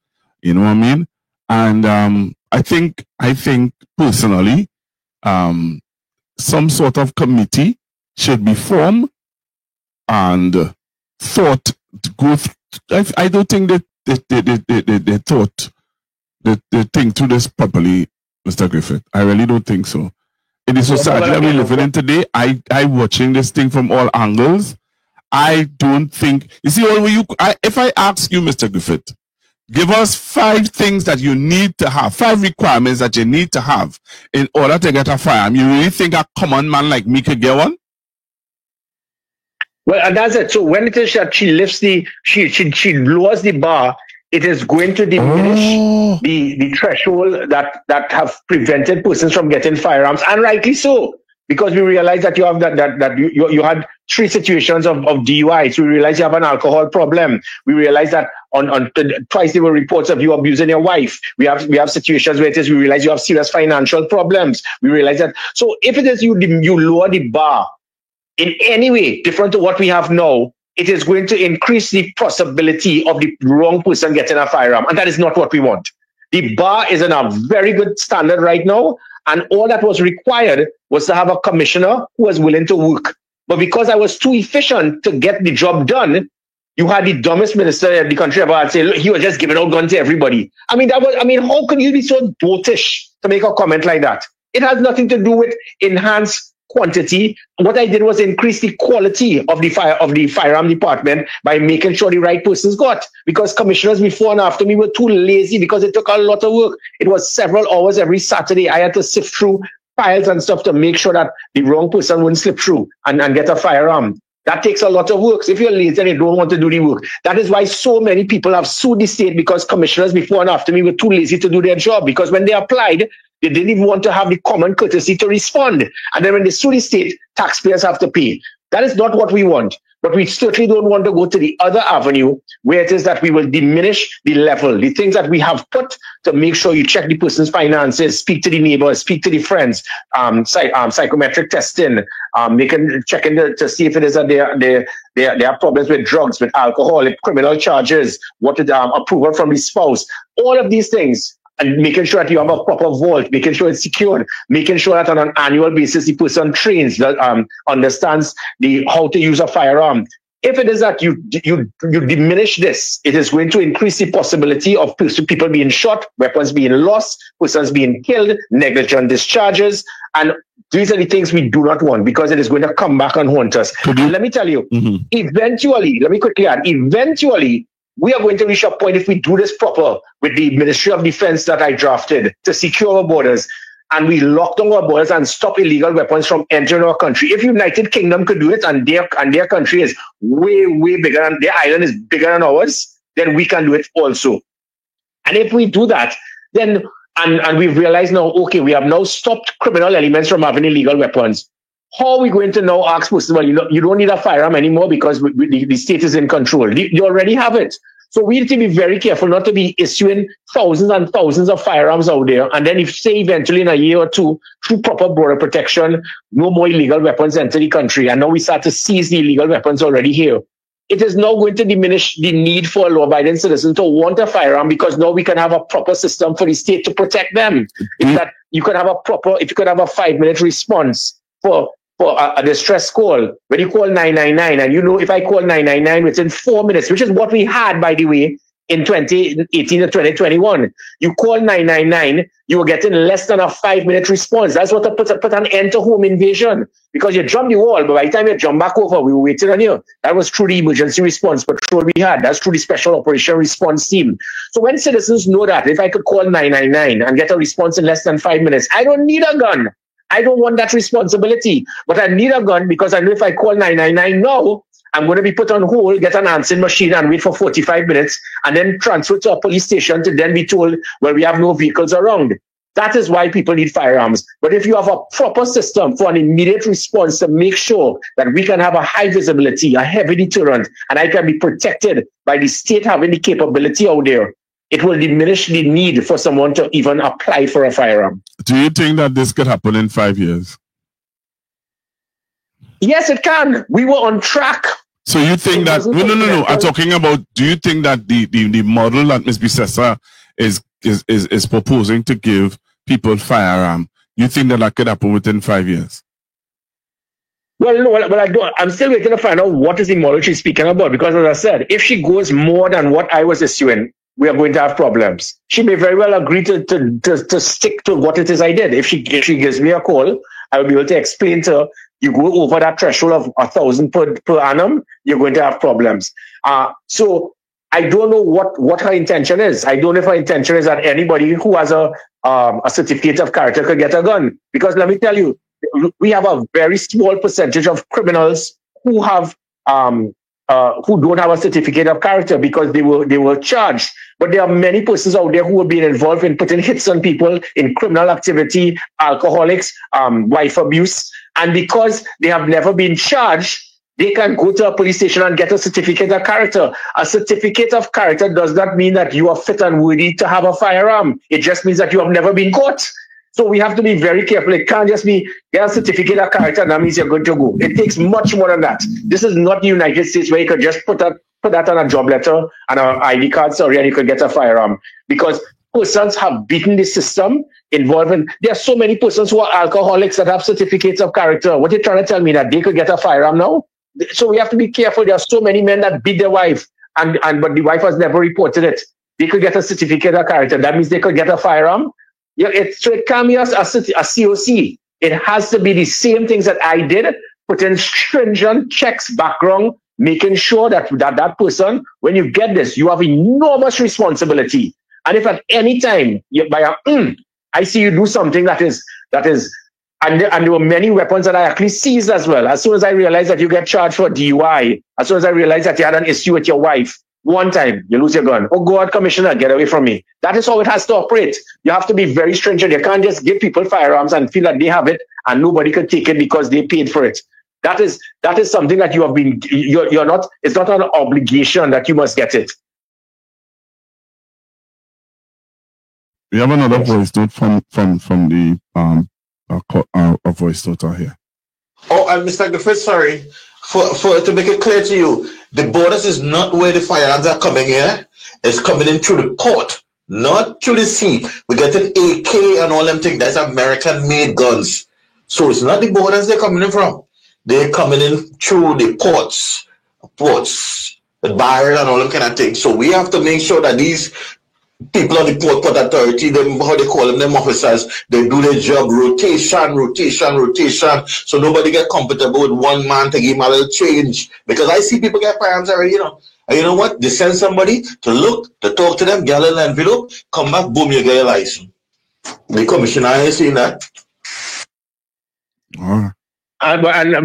You know what I mean? And I think personally, some sort of committee should be formed and thought to go. I don't think that they thought that they think through this properly, Mr. Griffith. I really don't think so. In the society that we live in today, I watching this thing from all angles. I don't think, you see, if I ask you, Mr. Griffith, give us 5 things that you need to have, 5 requirements that you need to have in order to get a firearm. You really think a common man like me could get one? Well, and that's it. So when it is that she lifts she lowers the bar, it is going to diminish the threshold that have prevented persons from getting firearms, and rightly so, because we realize that you have you had 3 situations of DUIs. We realize you have an alcohol problem. We realize that on twice there were reports of you abusing your wife. We have situations where we realize you have serious financial problems. We realize that. So if it is you lower the bar in any way different to what we have now, it is going to increase the possibility of the wrong person getting a firearm. And that is not what we want. The bar is in a very good standard right now. And all that was required was to have a commissioner who was willing to work. But because I was too efficient to get the job done, you had the dumbest minister in the country about saying, look, he was just giving out guns to everybody. How could you be so dotish to make a comment like that? It has nothing to do with enhanced quantity. What I did was increase the quality of the firearm department by making sure the right persons got. Because commissioners before and after me were too lazy because it took a lot of work. It was several hours every Saturday. I had to sift through files and stuff to make sure that the wrong person wouldn't slip through and get a firearm. That takes a lot of work. So if you're lazy and you don't want to do the work, that is why so many people have sued the state, because commissioners before and after me were too lazy to do their job. Because when they applied, they didn't even want to have the common courtesy to respond. And then when they sue the state, taxpayers have to pay. That is not what we want. But we certainly don't want to go to the other avenue where it is that we will diminish the level, the things that we have put to make sure you check the person's finances, speak to the neighbors, speak to the friends, psychometric testing, checking to see if it is that they have problems with drugs, with alcohol, criminal charges, what approval from the spouse, all of these things. And making sure that you have a proper vault, making sure it's secured, making sure that on an annual basis the person trains, understands how to use a firearm. If it is that you diminish this, it is going to increase the possibility of people being shot, weapons being lost, persons being killed, negligent discharges, and these are the things we do not want, because it is going to come back and haunt us. And let me tell you, eventually, let me quickly add, eventually, we are going to reach a point, if we do this proper with the Ministry of Defense that I drafted to secure our borders, and we lock down our borders and stop illegal weapons from entering our country. If United Kingdom could do it, and their country is way, way bigger, and their island is bigger than ours, then we can do it also. And if we do that, then, and we've realized now, okay, we have now stopped criminal elements from having illegal weapons. How are we going to now ask persons, well, you don't need a firearm anymore because the state is in control? You already have it. So we need to be very careful not to be issuing thousands and thousands of firearms out there. And then if, say, eventually in a year or two, through proper border protection, no more illegal weapons enter the country. And now we start to seize the illegal weapons already here. It is now going to diminish the need for a law-abiding citizen to want a firearm, because now we can have a proper system for the state to protect them. If you could have a 5-minute response for a distress call, when you call 999, and if I call 999 within 4 minutes, which is what we had, by the way, in 2018 or 2021. You call 999, you were getting less than a 5-minute response. That's what put an end to home invasion, because you jumped the wall, but by the time you jump back over, we were waiting on you. That was through the emergency response patrol we had. That's through the special operation response team. So when citizens know that, if I could call 999 and get a response in less than 5 minutes, I don't need a gun. I don't want that responsibility, but I need a gun because I know if I call 999 now, I'm going to be put on hold, get an answering machine and wait for 45 minutes and then transfer to a police station to then be told, well, we have no vehicles around. That is why people need firearms. But if you have a proper system for an immediate response to make sure that we can have a high visibility, a heavy deterrent, and I can be protected by the state having the capability out there, it will diminish the need for someone to even apply for a firearm. Do you think that this could happen in 5 years? Yes, it can. We were on track. So you think that no. I'm talking about. Do you think that the model that Ms. Bisesa is proposing to give people firearm? You think that could happen within 5 years? Well, no. Well, I don't. I'm still waiting to find out what is the model she's speaking about. Because as I said, if she goes more than what I was issuing, we are going to have problems. She may very well agree to stick to what it is I did. If she gives me a call, I will be able to explain to her. You go over that threshold of 1,000 per annum, you're going to have problems. So I don't know what her intention is. I don't know if her intention is that anybody who has a certificate of character could get a gun. Because let me tell you, we have a very small percentage of criminals who have who don't have a certificate of character because they were charged. But there are many persons out there who have been involved in putting hits on people, in criminal activity, alcoholics, wife abuse. And because they have never been charged, they can go to a police station and get a certificate of character. A certificate of character does not mean that you are fit and worthy to have a firearm. It just means that you have never been caught. So we have to be very careful. It can't just be, get a certificate of character and that means you're good to go. It takes much more than that. This is not the United States where you could just put that on a job letter and an ID card, and you could get a firearm. Because persons have beaten the system involving, there are so many persons who are alcoholics that have certificates of character. What are you trying to tell me, that they could get a firearm now? So we have to be careful. There are so many men that beat their wife but the wife has never reported it. They could get a certificate of character. That means they could get a firearm. Yeah, it can't be a COC. It has to be the same things that I did, putting stringent checks, background, making sure that person, when you get this, you have enormous responsibility. And if at any time I see you do something that is, and there were many weapons that I actually seized as well. As soon as I realized that you get charged for DUI, as soon as I realized that you had an issue with your wife, one time you lose your gun. Oh God, Commissioner, get away from me. That is how it has to operate. You have to be very stringent. You can't just give people firearms and feel that they have it and nobody can take it because they paid for it. That is something that you have been. You're not. It's not an obligation that you must get it. We have another voice note from the voice note out here. Oh, and Mr. Griffith, sorry. For to make it clear to you, the borders is not where the firearms are coming here. It's coming in through the port, not through the sea. We're getting AK and all them things. That's American-made guns. So it's not the borders they're coming in from. They're coming in through the ports, the barrel and all them kind of things. So we have to make sure that these people on the port authority, how they call them officers, they do their job rotation. So nobody get comfortable with one man to give him a little change. Because I see people get firearms already, you know. And you know what? They send somebody to look, to talk to them, get a little envelope, come back, boom, you get your license. The commissioner ain't seen that. And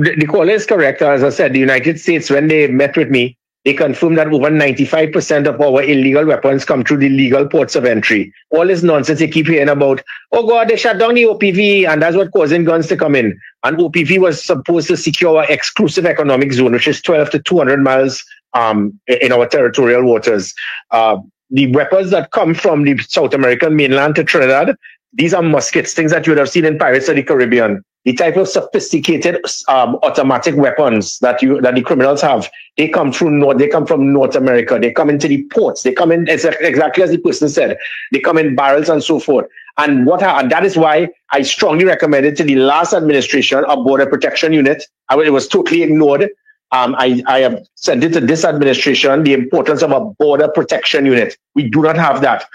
the caller is correct. As I said, the United States, when they met with me, they confirmed that over 95% of our illegal weapons come through the legal ports of entry. All this nonsense they keep hearing about, oh God, they shut down the OPV, and that's what causing guns to come in. And OPV was supposed to secure our exclusive economic zone, which is 12 to 200 miles in our territorial waters. The weapons that come from the South American mainland to Trinidad, these are muskets, things that you would have seen in Pirates of the Caribbean. The type of sophisticated automatic weapons that the criminals have, they come from North America. They come into the ports. They come in exactly as the person said. They come in barrels and so forth. And that is why I strongly recommended to the last administration a border protection unit. It was totally ignored. I have sent it to this administration, the importance of a border protection unit. We do not have that.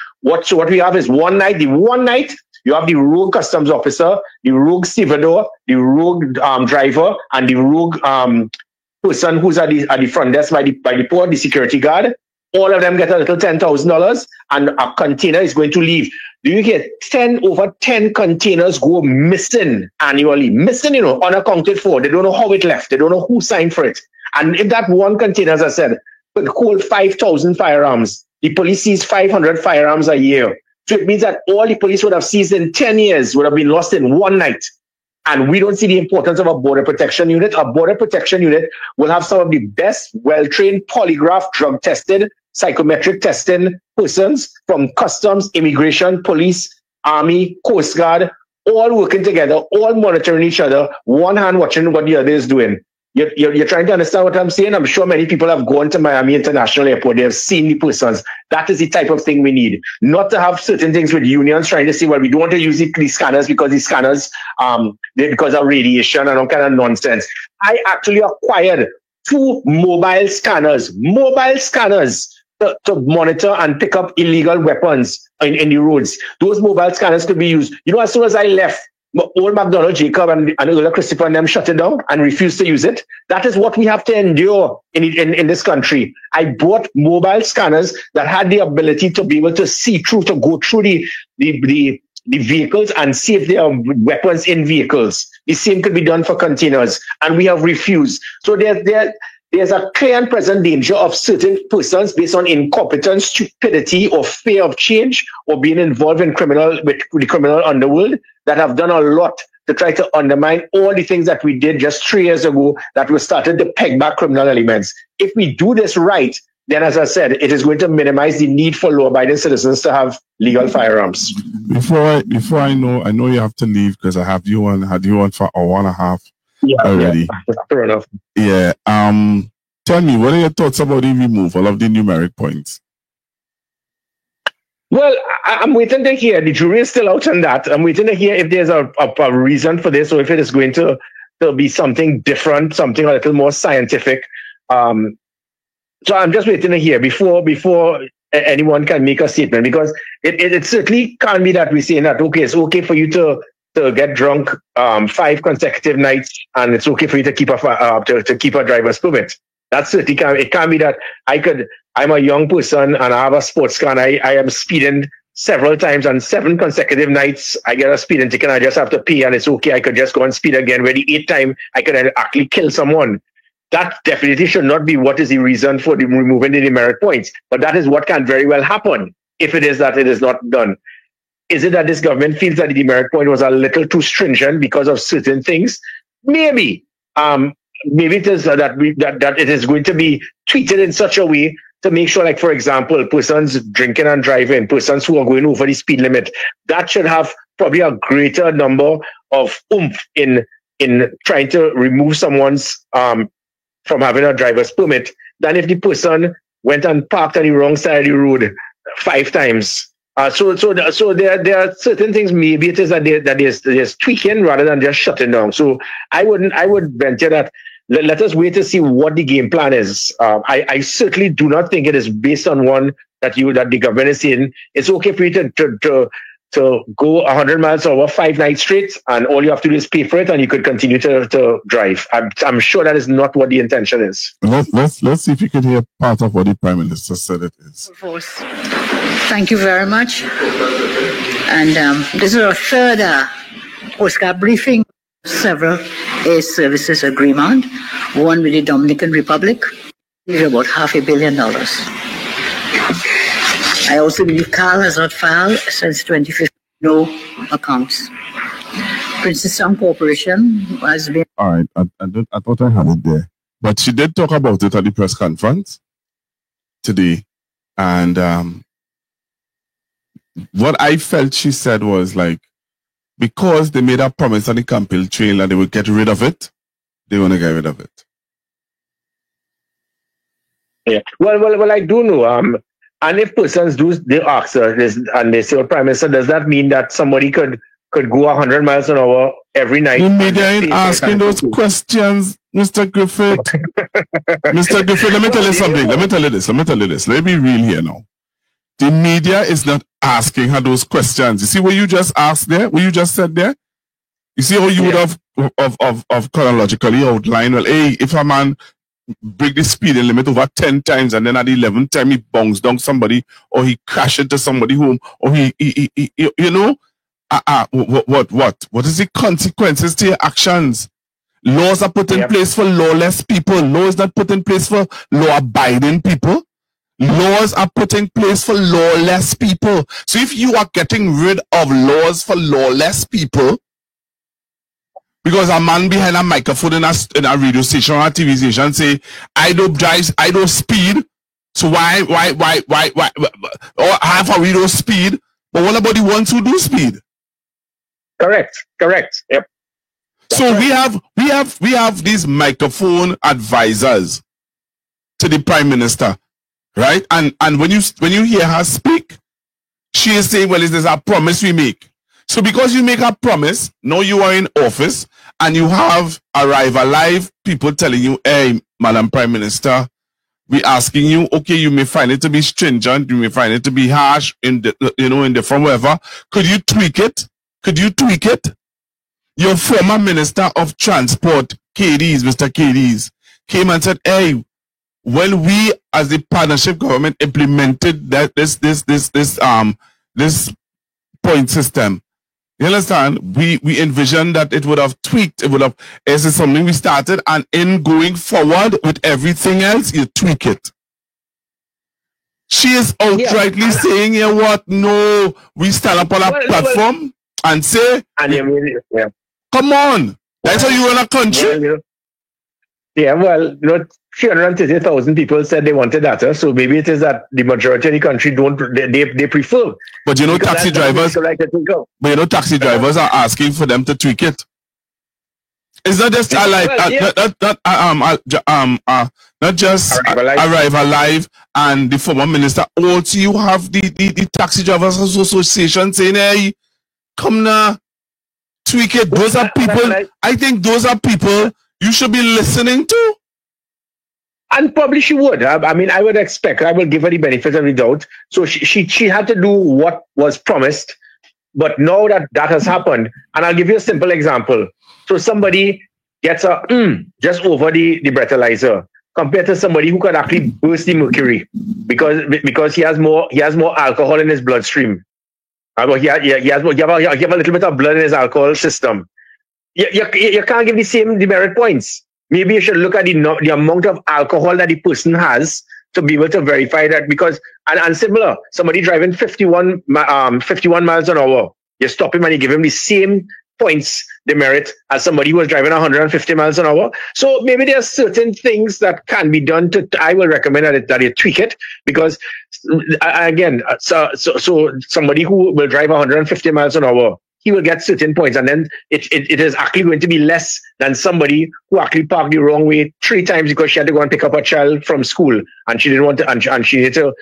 So what we have is one night, you have the rogue customs officer, the rogue stevedore, the rogue driver, and the rogue person who's at the front desk by the port, the security guard. All of them get a little $10,000, and a container is going to leave. Do you get over 10 containers go missing annually? Missing, unaccounted for. They don't know how it left. They don't know who signed for it. And if that one container, as I said, could hold 5,000 firearms, the police sees 500 firearms a year. So it means that all the police would have seized in 10 years would have been lost in one night. And we don't see the importance of a border protection unit. A border protection unit will have some of the best, well-trained, polygraph, drug-tested, psychometric testing persons from customs, immigration, police, army, coast guard, all working together, all monitoring each other, one hand watching what the other is doing. You're trying to understand what I'm saying? I'm sure many people have gone to Miami International Airport. They have seen the persons. That is the type of thing we need. Not to have certain things with unions trying to say, well, we don't want to use the scanners because the scanners, because of radiation and all kind of nonsense. I actually acquired 2 mobile scanners to monitor and pick up illegal weapons in the roads. Those mobile scanners could be used. As soon as I left, old McDonald, Jacob, and Ola Christopher and them shut it down and refused to use it. That is what we have to endure in this country. I bought mobile scanners that had the ability to be able to see through, to go through the vehicles and see if there are weapons in vehicles. The same could be done for containers, and we have refused. So there's a clear and present danger of certain persons based on incompetence, stupidity, or fear of change, or being involved in with the criminal underworld that have done a lot to try to undermine all the things that we did just 3 years ago that we started to peg back criminal elements. If we do this right, then, as I said, it is going to minimize the need for law-abiding citizens to have legal firearms. Before I know you have to leave because I had you on for an hour and a half already. Yeah, fair enough. Yeah. Tell me, what are your thoughts about the removal of the numeric points? Well, I'm waiting to hear. The jury is still out on that. I'm waiting to hear if there's a reason for this, or if it is going to be something different, something a little more scientific. So I'm just waiting to hear before anyone can make a statement, because it certainly can't be that we're saying that, okay, it's okay for you to get drunk 5 consecutive nights, and it's okay for you to keep a driver's permit. That certainly can't. It can't be that I'm a young person and I have a sports car and I am speeding several times, and 7 consecutive nights I get a speeding ticket and I just have to pay, and it's okay, I could just go and speed again, where the 8th time I could actually kill someone. That definitely should not be what is the reason for removing the demerit points. But that is what can very well happen if it is that it is not done. Is it that this government feels that the demerit point was a little too stringent because of certain things? Maybe. Maybe it is that it is going to be treated in such a way to make sure, like, for example, persons drinking and driving, persons who are going over the speed limit, that should have probably a greater number of oomph in trying to remove someone's from having a driver's permit than if the person went and parked on the wrong side of the road 5 times. So there are certain things. Maybe it is that there's tweaking rather than just shutting down. So I would venture that let us wait to see what the game plan is. I certainly do not think it is based on one that the government is saying it's okay for you to go 100 miles an hour 5 nights straight, and all you have to do is pay for it, and you could continue to drive. I'm sure that is not what the intention is. Let's see if you can hear part of what the Prime Minister said it is. Thank you very much. And this is our 3rd Coast Guard briefing. Several air services agreement, one with the Dominican Republic, is about $500 million. I also believe Carl has not filed since 2015 no accounts. Princess Young Corporation has been. All right, I thought I had it there, but she did talk about it at the press conference today, and what I felt she said was like, because they made a promise on the campaign trail that they would get rid of it, they want to get rid of it. Yeah. Well, I do know. And if persons they ask this, and they say, well, Prime Minister, does that mean that somebody could go 100 miles an hour every night? The media ain't asking those questions. Mr. Griffith. Mr. Griffith, let me tell you something. Let me tell you this. Let me be real here now. The media is not asking her those questions. You see what you just asked there? What you just said there? You see how you would have chronologically outlined, well, hey, if a man break the speeding limit over 10 times and then at the 11th time he bongs down somebody or he crash into somebody home or he you know, what is the consequences to your actions? Laws are put in place for lawless people. Laws not put in place for law-abiding people. Laws are put in place for lawless people. So if you are getting rid of laws for lawless people, because a man behind a microphone in a radio station or a TV station say, I don't drive, I don't speed, so why, or half a we don't speed, but what about the ones who do speed? Correct. Yep. So we have these microphone advisors to the Prime Minister, right? And when you hear her speak, she is saying, well, is this a promise we make? So because you make a promise, now you are in office and you have Arrive Alive people telling you, hey, Madam Prime Minister, we asking you, okay, you may find it to be stringent, you may find it to be harsh in the from whatever. Could you tweak it? Your former Minister of Transport, Mr. Cadiz, came and said, hey, when we as the partnership government implemented that this point system, you understand? We envisioned that it would have tweaked. This is something we started, and in going forward with everything else, you tweak it. She is outrightly saying, you know what? No, we stand up on a platform and say, come on, that's how you run a country. 330,000 people said they wanted data, so maybe it is that the majority of the country they prefer. But you know, taxi drivers are asking for them to tweak it. It's not just not just Arrive Alive and the former minister. Also, you have the taxi drivers association saying, hey, come now, tweak it. Those are people, I think those are people you should be listening to. And probably she would. I mean, I would expect, I will give her the benefit of the doubt. So she had to do what was promised. But now that has happened, and I'll give you a simple example. So somebody gets a just over the breathalyzer compared to somebody who could actually burst the mercury because he has more alcohol in his bloodstream. He have a little bit of blood in his alcohol system. You can't give the same demerit points. Maybe you should look at the amount of alcohol that the person has to be able to verify that, because and similar, somebody driving 51 miles an hour, you stop him and you give him the same points demerit as somebody who was driving 150 miles an hour. So maybe there are certain things that can be done I will recommend that you tweak it, because again, so somebody who will drive 150 miles an hour, he will get certain points, and then it is actually going to be less than somebody who actually parked the wrong way 3 times because she had to go and pick up a child from school, and she didn't want to, and she needed to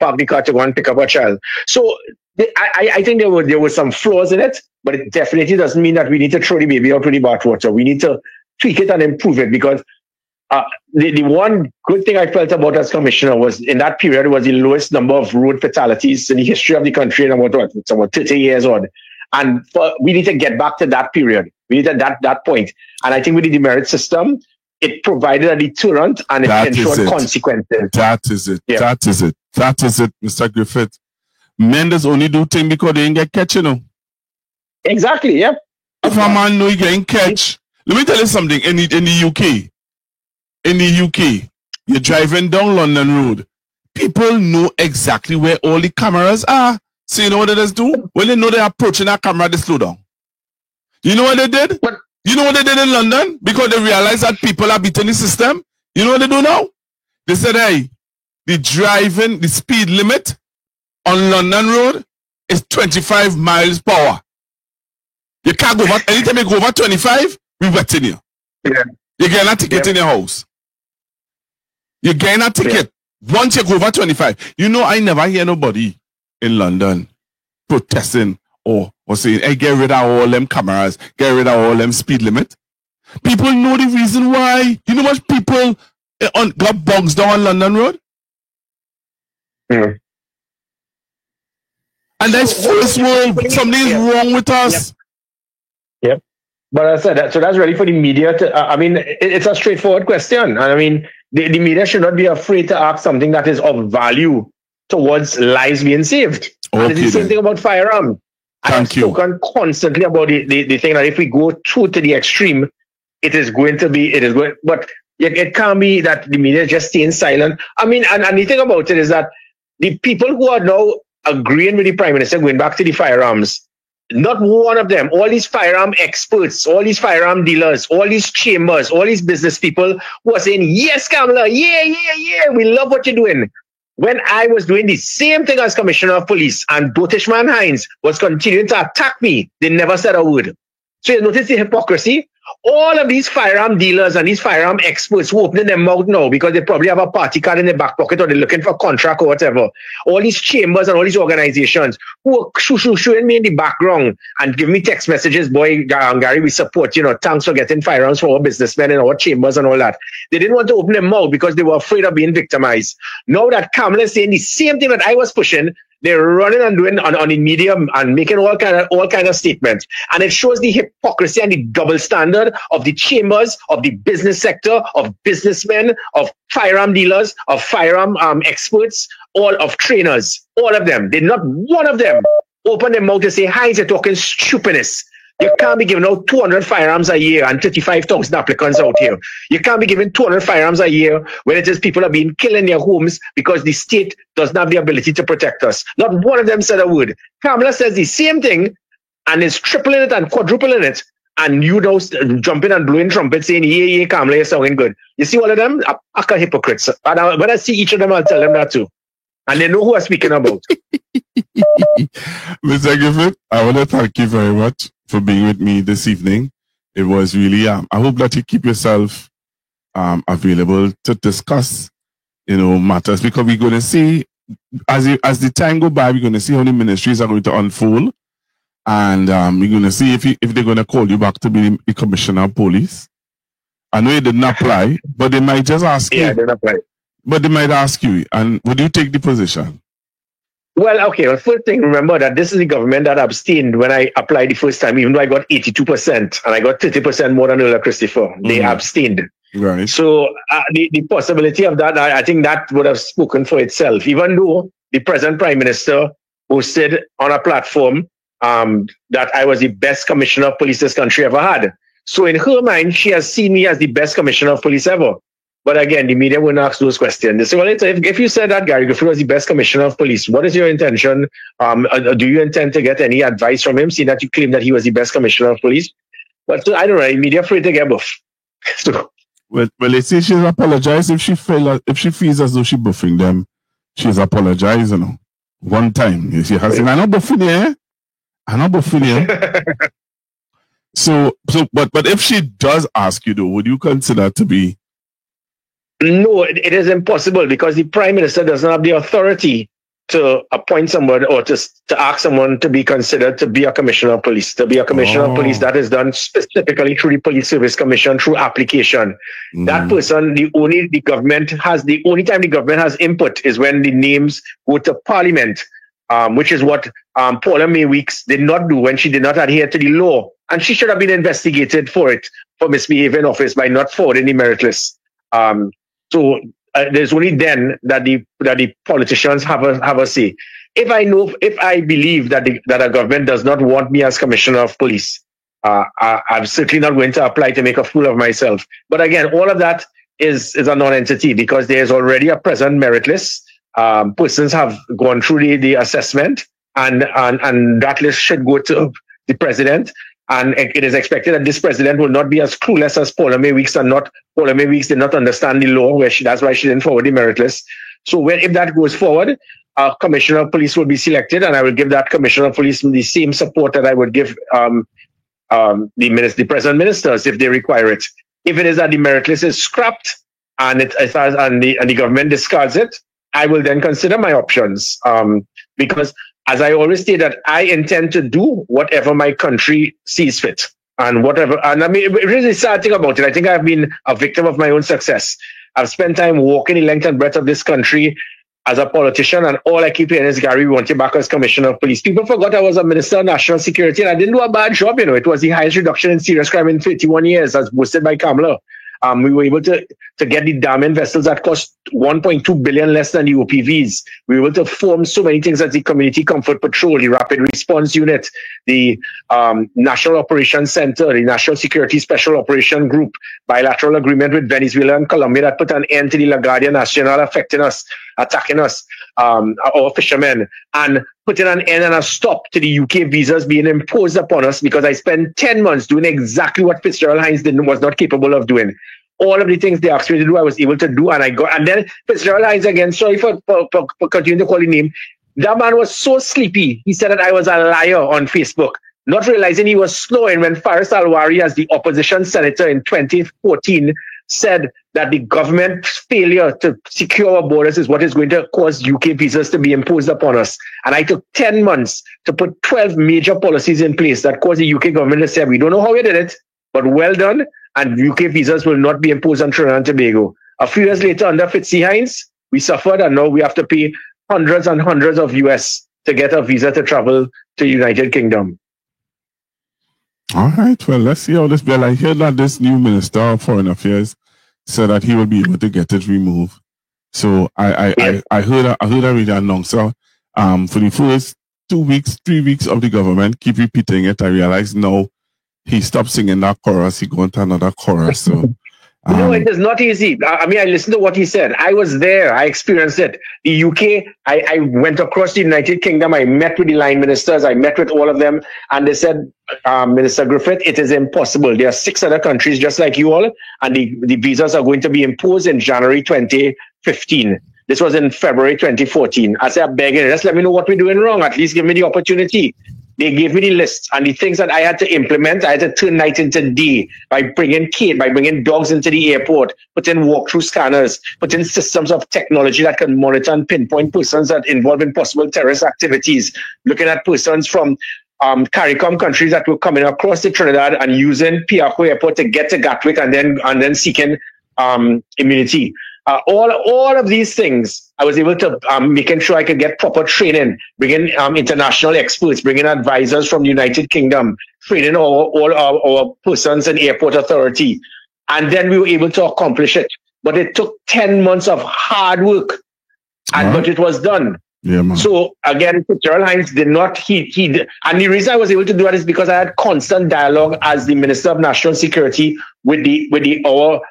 park the car to go and pick up a child. So I think there were some flaws in it, but it definitely doesn't mean that we need to throw the baby out with the bathwater. We need to tweak it and improve it, because the one good thing I felt about as commissioner was in that period was the lowest number of road fatalities in the history of the country in about 30 years on. And we need to get back to that period. We need that point. And I think with the demerit system, it provided a deterrent and it ensured consequences. That is it. Yeah. That is it, Mr. Griffith. Men does only do things because they ain't get catch, you know. Exactly, yeah. If a man know he getting catch, let me tell you something. In the UK, you're driving down London Road. People know exactly where all the cameras are. So you know what they just do? When they know they're approaching that camera, they slow down. You know what they did? You know what they did in London? Because they realized that people are beating the system. You know what they do now? They said, hey, the speed limit on London Road is 25 miles per hour. You can't go over, anytime you go over 25, we wetting you. Yeah. You get a ticket in your house. You get a ticket once you go over 25. You know, I never hear nobody in London protesting or saying, hey, get rid of all them cameras, get rid of all them speed limit. People know the reason why. You know much people got bogs down on London Road? Mm. And that's first world. Something is wrong with us. Yep. But I said that, so that's ready for the media to, I mean, it's a straightforward question. And I mean, the media should not be afraid to ask something that is of value towards lives being saved. Okay, and it's the same thing about firearm. I have spoken constantly about the thing that if we go to the extreme, but it can't be that the media just staying silent. I mean, and the thing about it is that the people who are now agreeing with the Prime Minister going back to the firearms, not one of them, all these firearm experts, all these firearm dealers, all these chambers, all these business people who are saying, yes, Kamala, yeah, we love what you're doing. When I was doing the same thing as Commissioner of Police and Dotishman Hines was continuing to attack me, they never said a word. So you notice the hypocrisy? All of these firearm dealers and these firearm experts who opening their mouth now because they probably have a party card in their back pocket or they're looking for a contract or whatever. All these chambers and all these organizations who are shooing me in the background and give me text messages, boy, Gary, we support, thanks for getting firearms for our businessmen and our chambers and all that. They didn't want to open their mouth because they were afraid of being victimized. Now that Kamala is saying the same thing that I was pushing, they're running and doing on the media and making all kind of statements. And it shows the hypocrisy and the double standard of the chambers, of the business sector, of businessmen, of firearm dealers, of firearm experts, all of trainers, all of them. Not one of them open their mouth to say, Hines, you're talking stupidness. You can't be giving out 200 firearms a year and 35,000 applicants out here. You can't be giving 200 firearms a year when it is people are being killed in their homes because the state doesn't have the ability to protect us. Not one of them said a word. Kamala says the same thing and is tripling it and quadrupling it. And you know, jumping and blowing trumpets saying, yeah, Kamala, you're sounding good. You see all of them? Are hypocrites. And when I see each of them, I'll tell them that too. And they know who I'm speaking about. Mr. Griffith, I want to thank you very much for being with me this evening. It was really, I hope that you keep yourself available to discuss, matters, because we're going to see, as the time go by, we're going to see how the ministries are going to unfold. And we're going to see if they're going to call you back to be the Commissioner of Police. I know you didn't apply, but they might just ask you. Yeah, I didn't apply. But they might ask you, and would you take the position? Well, okay. Well, first thing, remember that this is the government that abstained when I applied the first time, even though I got 82% and I got 30% more than Earl Christopher. They abstained. Right. So the possibility of that, I think that would have spoken for itself, even though the present Prime Minister posted on a platform that I was the best Commissioner of Police this country ever had. So in her mind, she has seen me as the best Commissioner of Police ever. But again, the media wouldn't ask those questions. They say, well, if you said that Gary Griffith was the best Commissioner of Police, what is your intention? Do you intend to get any advice from him, seeing that you claim that he was the best Commissioner of Police? But I don't know, the media afraid to get buff. So, well, they say she's apologized if she feels as though she's buffing them. She's apologized, one time. She has said, I'm not buffing you. I'm not buffing you. So, but if she does ask you though, would you consider to be? No, it is impossible because the Prime Minister doesn't have the authority to appoint someone or to ask someone to be considered to be a Commissioner of Police. To be a Commissioner of Police, that is done specifically through the Police Service Commission, through application. That person, the only time the government has input is when the names go to Parliament, which is what Paula May Weeks did not do when she did not adhere to the law. And she should have been investigated for misbehaving in office by not forwarding the merit list. So there's only then that the politicians have a say. If I believe that a government does not want me as Commissioner of Police, I'm certainly not going to apply to make a fool of myself. But again, all of that is a non-entity because there's already a present merit list. Persons have gone through the assessment, and that list should go to the president. And it is expected that this president will not be as clueless as Paula May Weeks Paula May Weeks did not understand the law, that's why she didn't forward the merit list. So if that goes forward, a Commissioner of Police will be selected, and I will give that Commissioner of Police the same support that I would give the present ministers if they require it. If it is that the merit list is scrapped and the government discards it, I will then consider my options. Because as I always say that I intend to do whatever my country sees fit. and whatever. And I mean, it really sad thing about it. I think I've been a victim of my own success. I've spent time walking the length and breadth of this country as a politician, and all I keep hearing is, Gary, we want you back as Commissioner of Police. People forgot I was a Minister of National Security, and I didn't do a bad job. It was the highest reduction in serious crime in 31 years, as boosted by Kamala. We were able to get the damning vessels that cost 1.2 billion less than the OPVs. We were able to form so many things as the Community Comfort Patrol, the Rapid Response Unit, the National Operations Center, the National Security Special Operation Group, bilateral agreement with Venezuela and Colombia that put an end to the La Guardia Nacional affecting us, attacking us, our fishermen, and putting an end and a stop to the UK visas being imposed upon us, because I spent 10 months doing exactly what Fitzgerald Hines was not capable of doing. All of the things they asked me to do, I was able to do, and then Fitzgerald Hines again, sorry for continuing to call his name, that man was so sleepy. He said that I was a liar on Facebook, not realizing he was slowing when Faris Alwari, as the opposition senator in 2014, said that the government's failure to secure our borders is what is going to cause UK visas to be imposed upon us. And I took 10 months to put 12 major policies in place that caused the UK government to say, we don't know how we did it, but well done, and UK visas will not be imposed on Trinidad and Tobago. A few years later, under Fitzy Hines, we suffered, and now we have to pay hundreds and hundreds of US to get a visa to travel to the United Kingdom. All right, well, let's see how this bill. I hear that this new Minister of Foreign Affairs said that he will be able to get it removed. So I heard a radio announcer for the first 2 weeks, 3 weeks of the government keep repeating it. I realize now he stopped singing that chorus. He going to another chorus. So no, it is not easy. I mean, I listened to what he said. I was there. I experienced it. The UK, I went across the United Kingdom. I met with the line ministers. I met with all of them. And they said, Minister Griffith, it is impossible. There are 6 other countries just like you all. And the visas are going to be imposed in January 2015. This was in February 2014. I said, I'm begging, just let me know what we're doing wrong. At least give me the opportunity. They gave me the list and the things that I had to implement. I had to turn night into day by bringing dogs into the airport, putting walkthrough scanners, putting systems of technology that can monitor and pinpoint persons that involved in possible terrorist activities, looking at persons from CARICOM countries that were coming across to Trinidad and using Piarco Airport to get to Gatwick and then seeking immunity. All of these things, I was able to making sure I could get proper training, bringing international experts, bringing advisors from the United Kingdom, training all our persons in airport authority. And then we were able to accomplish it. But it took 10 months of hard work, but it was done. Yeah, man. So again, Fitzgerald Hines did not, and the reason I was able to do that is because I had constant dialogue as the Minister of National Security with our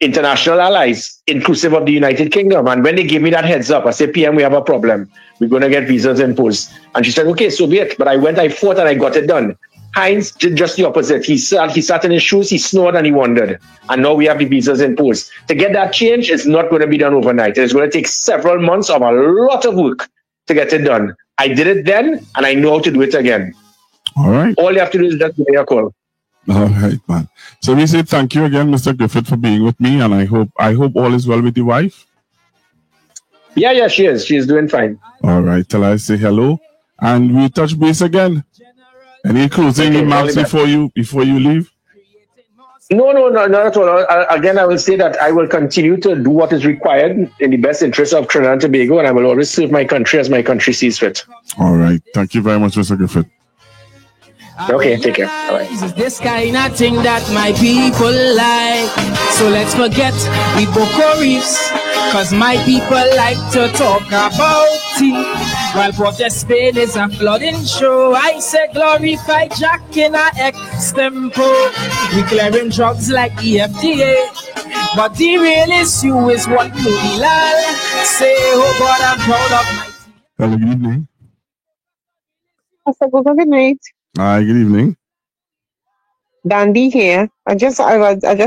international allies, inclusive of the United Kingdom. And when they gave me that heads up, I said, PM, we have a problem. We're going to get visas imposed. And she said, okay, so be it. But I fought and I got it done. Hines did just the opposite. He sat in his shoes, he snored and he wandered. And now we have the visas imposed. To get that change, it's not going to be done overnight. It's going to take several months of a lot of work to get it done. I did it then, and I know how to do it again. All right. All you have to do is just give me a call. All right, man. So we say thank you again, Mr. Griffith, for being with me, and I hope all is well with your wife. Yeah, she is. She is doing fine. All right. Till I say hello, and we touch base again. Any closing remarks before you leave? No, not at all. Again, I will say that I will continue to do what is required in the best interest of Trinidad and Tobago, and I will always serve my country as my country sees fit. All right. Thank you very much, Mr. Griffith. Okay, take care. Bye. It's this kind of thing that my people like. So let's forget the Boko Reefs, cause my people like to talk about it. While Protest Spain is a flooding show, I say glorify Jack in a extempo. We clearing drugs like the FDA, but the real issue is what Nudilal say. Oh God, I'm proud of my team. Hello, good evening. Good night. Hi, good evening. Dandy here. I just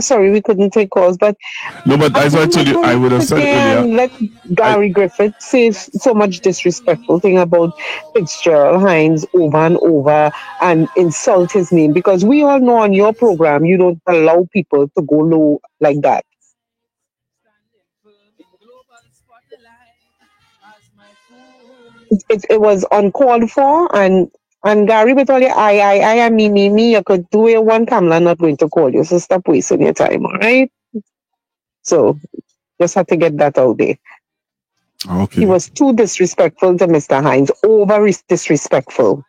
sorry we couldn't take calls, but no, but as I told you, I would have said earlier. Let Gary Griffith say so much disrespectful thing about Fitzgerald Hines over and over and insult his name, because we all know on your program you don't allow people to go low like that. It was uncalled for, and And Gary, with all your I, and me, you could do it one Kamala not going to call you. So stop wasting your time, all right? So just have to get that out there. Okay. He was too disrespectful to Mr. Hines. Over disrespectful.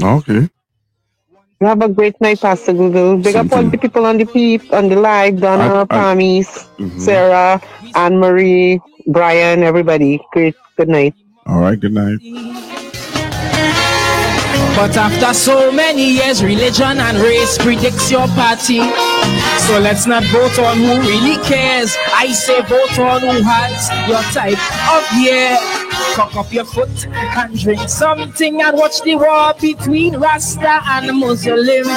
Okay. You have a great night, Pastor Google. Big up all the people on the live, Donna, Pamis, Sarah, Anne-Marie, Brian, everybody. Great. Good night. All right, good night. But after so many years, religion and race predicts your party. So let's not vote on who really cares. I say vote on who has your type of year. Cock up your foot and drink something and watch the war between Rasta and Muslim.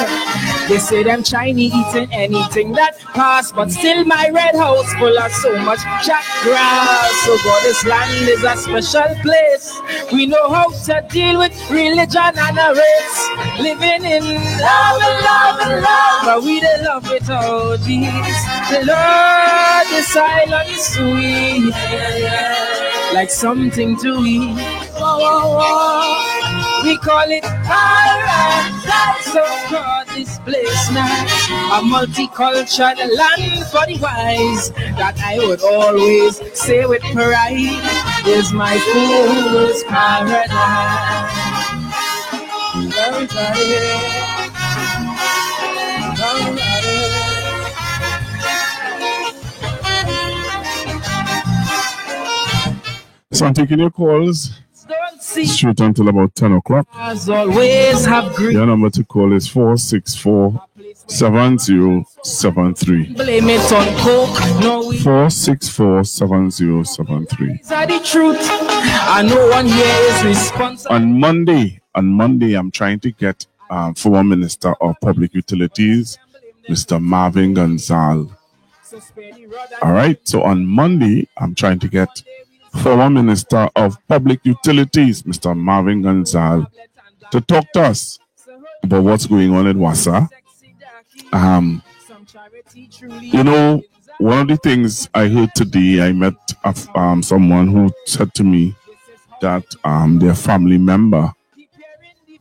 They say them Chinese eating anything that pass, but still my red house full of so much jack grass. So God, this land is a special place. We know how to deal with religion and a race. Living in love and love and love, but we don't love it all these. The Lord is silent sweet, like something to eat. We call it paradise. So call this place now a multicultural land for the wise. That I would always say with pride is my fool's paradise. So I'm taking your calls straight until about 10 o'clock. As always, have great. Your number to call is 464-7073. Blame it on coke. No, we 464-7073. are the truth. And no one here is responsible. On Monday, I'm trying to get former Minister of Public Utilities, Mr. Marvin Gonzal. All right, so on Monday, I'm trying to get former Minister of Public Utilities, Mr. Marvin Gonzal, to talk to us about what's going on in Wassa. You know, one of the things I heard today, I met someone who said to me that their family member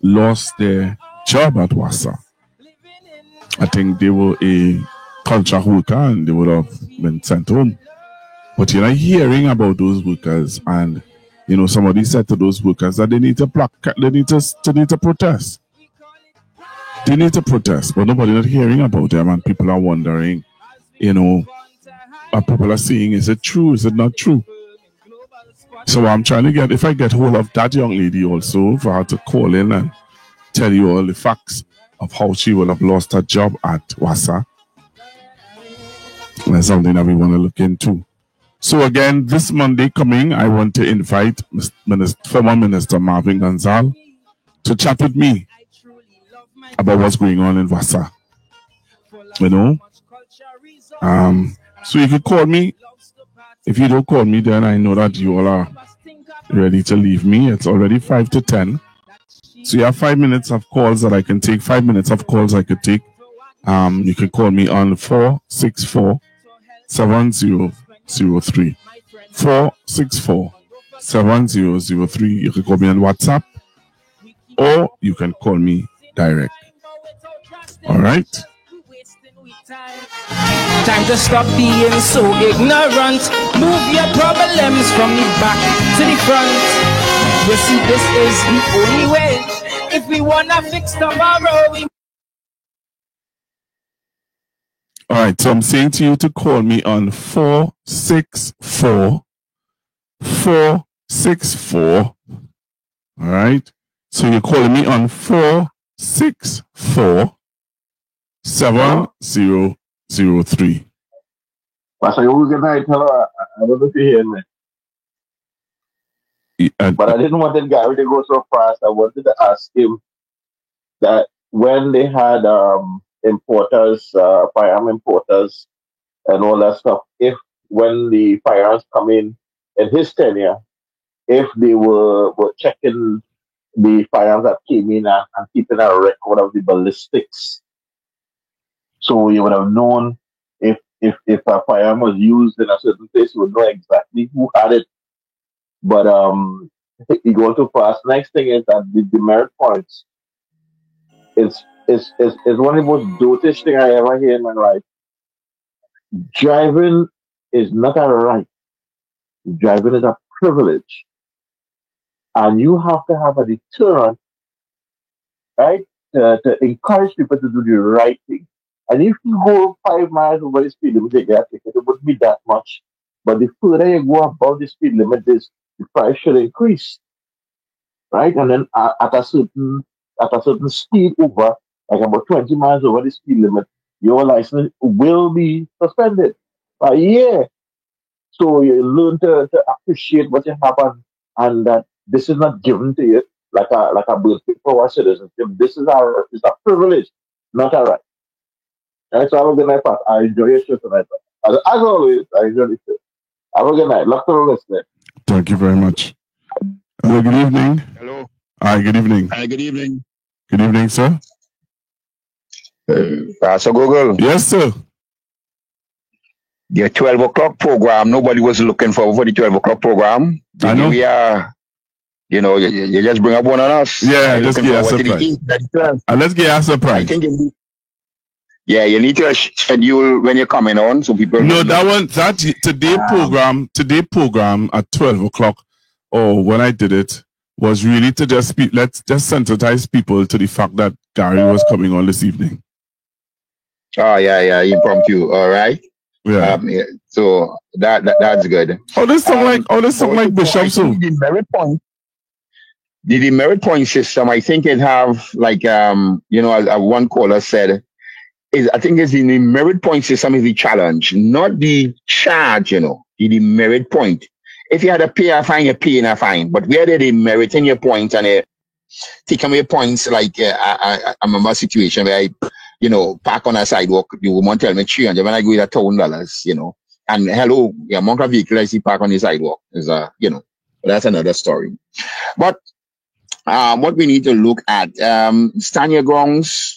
lost their job at Wassa. I think they were a contract worker and they would have been sent home. But you're not hearing about those workers, and you know somebody said to those workers that they need to protest. They need to protest, but nobody not hearing about them, and people are wondering, you know, what people are saying, is it true? Is it not true? So I'm trying to get, if I get hold of that young lady also, for her to call in and tell you all the facts of how she will have lost her job at Wassa. That's something that we want to look into. So again, this Monday coming, I want to invite former Minister Marvin Gonzal to chat with me about what's going on in Wassa. You know? So you can call me. If you don't call me, then I know that you all are ready to leave me. It's already 5 to 10. So you have 5 minutes of calls that I can take. 5 minutes of calls I could take. You can call me on 464-7003. 464-7003. You can call me on WhatsApp or you can call me direct. All right. Time to stop being so ignorant. Move your problems from the back to the front. You see, this is the only way. If we wanna fix tomorrow, we. All right, so I'm saying to you to call me on 464-464. All right, so you're calling me on 464-7003. Pastor, good night. Hello, I don't know if you hear me. But I didn't want Gary to go so fast. I wanted to ask him that when they had importers, firearm importers, and all that stuff, if when the firearms come in his tenure, if they were checking the firearms that came in and keeping a record of the ballistics, so you would have known if a firearm was used in a certain place, you would know exactly who had it. But you go too fast. Next thing is that the demerit points is one of the most dotish thing I ever hear in my life. Driving is not a right. Driving is a privilege. And you have to have a deterrent, right? To encourage people to do the right thing. And if you go 5 miles over the speed limit, you get a ticket. It wouldn't be that much. But the further you go above the speed limit, the price should increase, right? And then at a certain speed over, like about 20 miles over the speed limit, your license will be suspended by a year. So you learn to appreciate what you have and that this is not given to you like a birthday for our citizenship. This is it's a privilege, not a right. And so have a good night, Pat. I enjoy your show tonight. As always, I enjoy the show. Have a good night. Look to listening. Thank you very much. Hello, good evening. Hello. Hi, good evening. Hi, good evening. Good evening, sir. Pastor Google. Yes, sir. The 12 o'clock program, nobody was looking for the 12 o'clock program. I know. We are, you just bring up one on us. Yeah, let's get a surprise. Let's get a surprise. I think you need to schedule when you're coming on so people. No, today program at 12 o'clock, or when I did it, was really to let's just sensitize people to the fact that Gary was coming on this evening. Oh, yeah, impromptu. All right. Yeah. So that's good. This song like Bishop so. The demerit point system, I think it have like as one caller said, I think it's the demerit point system is the challenge, not the charge, the demerit point. If you had to pay a fine, you're paying a fine. But where they demeriting your points and taking away points, like I remember a situation where I park on a sidewalk, the woman tell me $300 when I go with $1,000, and hello, the amount of vehicle I see park on the sidewalk is, that's another story. But what we need to look at, stand your grounds,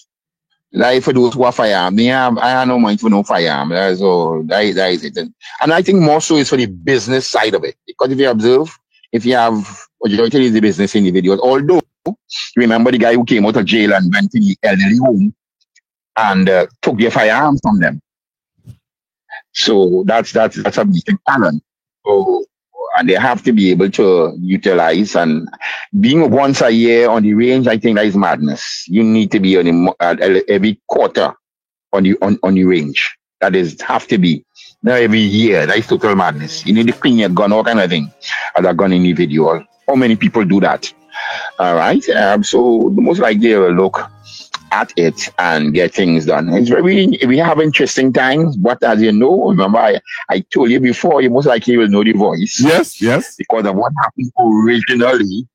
like for those who are firearm, I have no mind for no firearm. So that is it. And I think more so is for the business side of it. Because if you observe, if you have majority of the business individuals, although remember the guy who came out of jail and went to the elderly home and took their firearms from them. So that's a big talent. So, and they have to be able to utilize, and being once a year on the range, I think that is madness. You need to be on every quarter on the range. That is have to be. Not every year. That is total madness. You need to clean your gun, all kind of thing, as a gun individual. How many people do that? All right. So most likely they will look at it and get things done. We have interesting times, but as you know, remember I told you before, you most likely will know the voice. Yes. Because of what happened originally.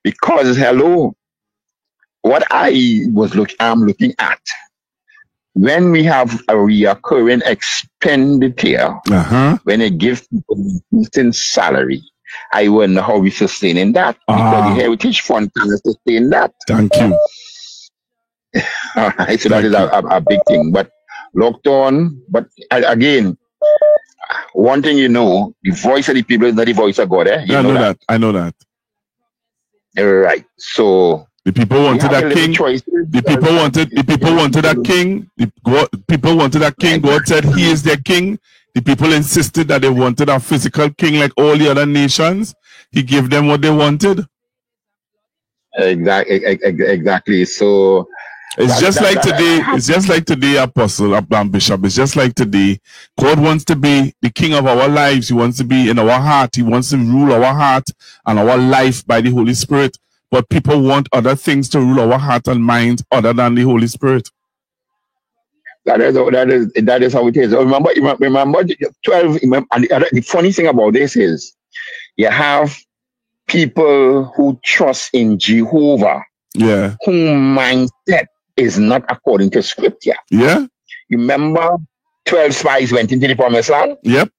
Because what I'm looking at, when we have a recurring expenditure, when they give people decent salary, I wonder how we sustaining that. Because the Heritage Fund can sustain that. Thank you. All right, so that is a big thing. But locked on, but again, one thing the voice of the people is not the voice of God. I know that. All right. So the people wanted that king. The people wanted that king. People wanted that king. God said he is their king. The people insisted that they wanted a physical king like all the other nations. He gave them what they wanted. Exactly. So it's just like today, Apostle, Bishop. It's just like today. God wants to be the king of our lives. He wants to be in our heart. He wants to rule our heart and our life by the Holy Spirit. But people want other things to rule our heart and mind other than the Holy Spirit. That is how it is. Remember 12. And the funny thing about this is, you have people who trust in Jehovah. Yeah. Whose mindset is not according to scripture. Yeah. Remember 12 spies went into the promised land? Yep.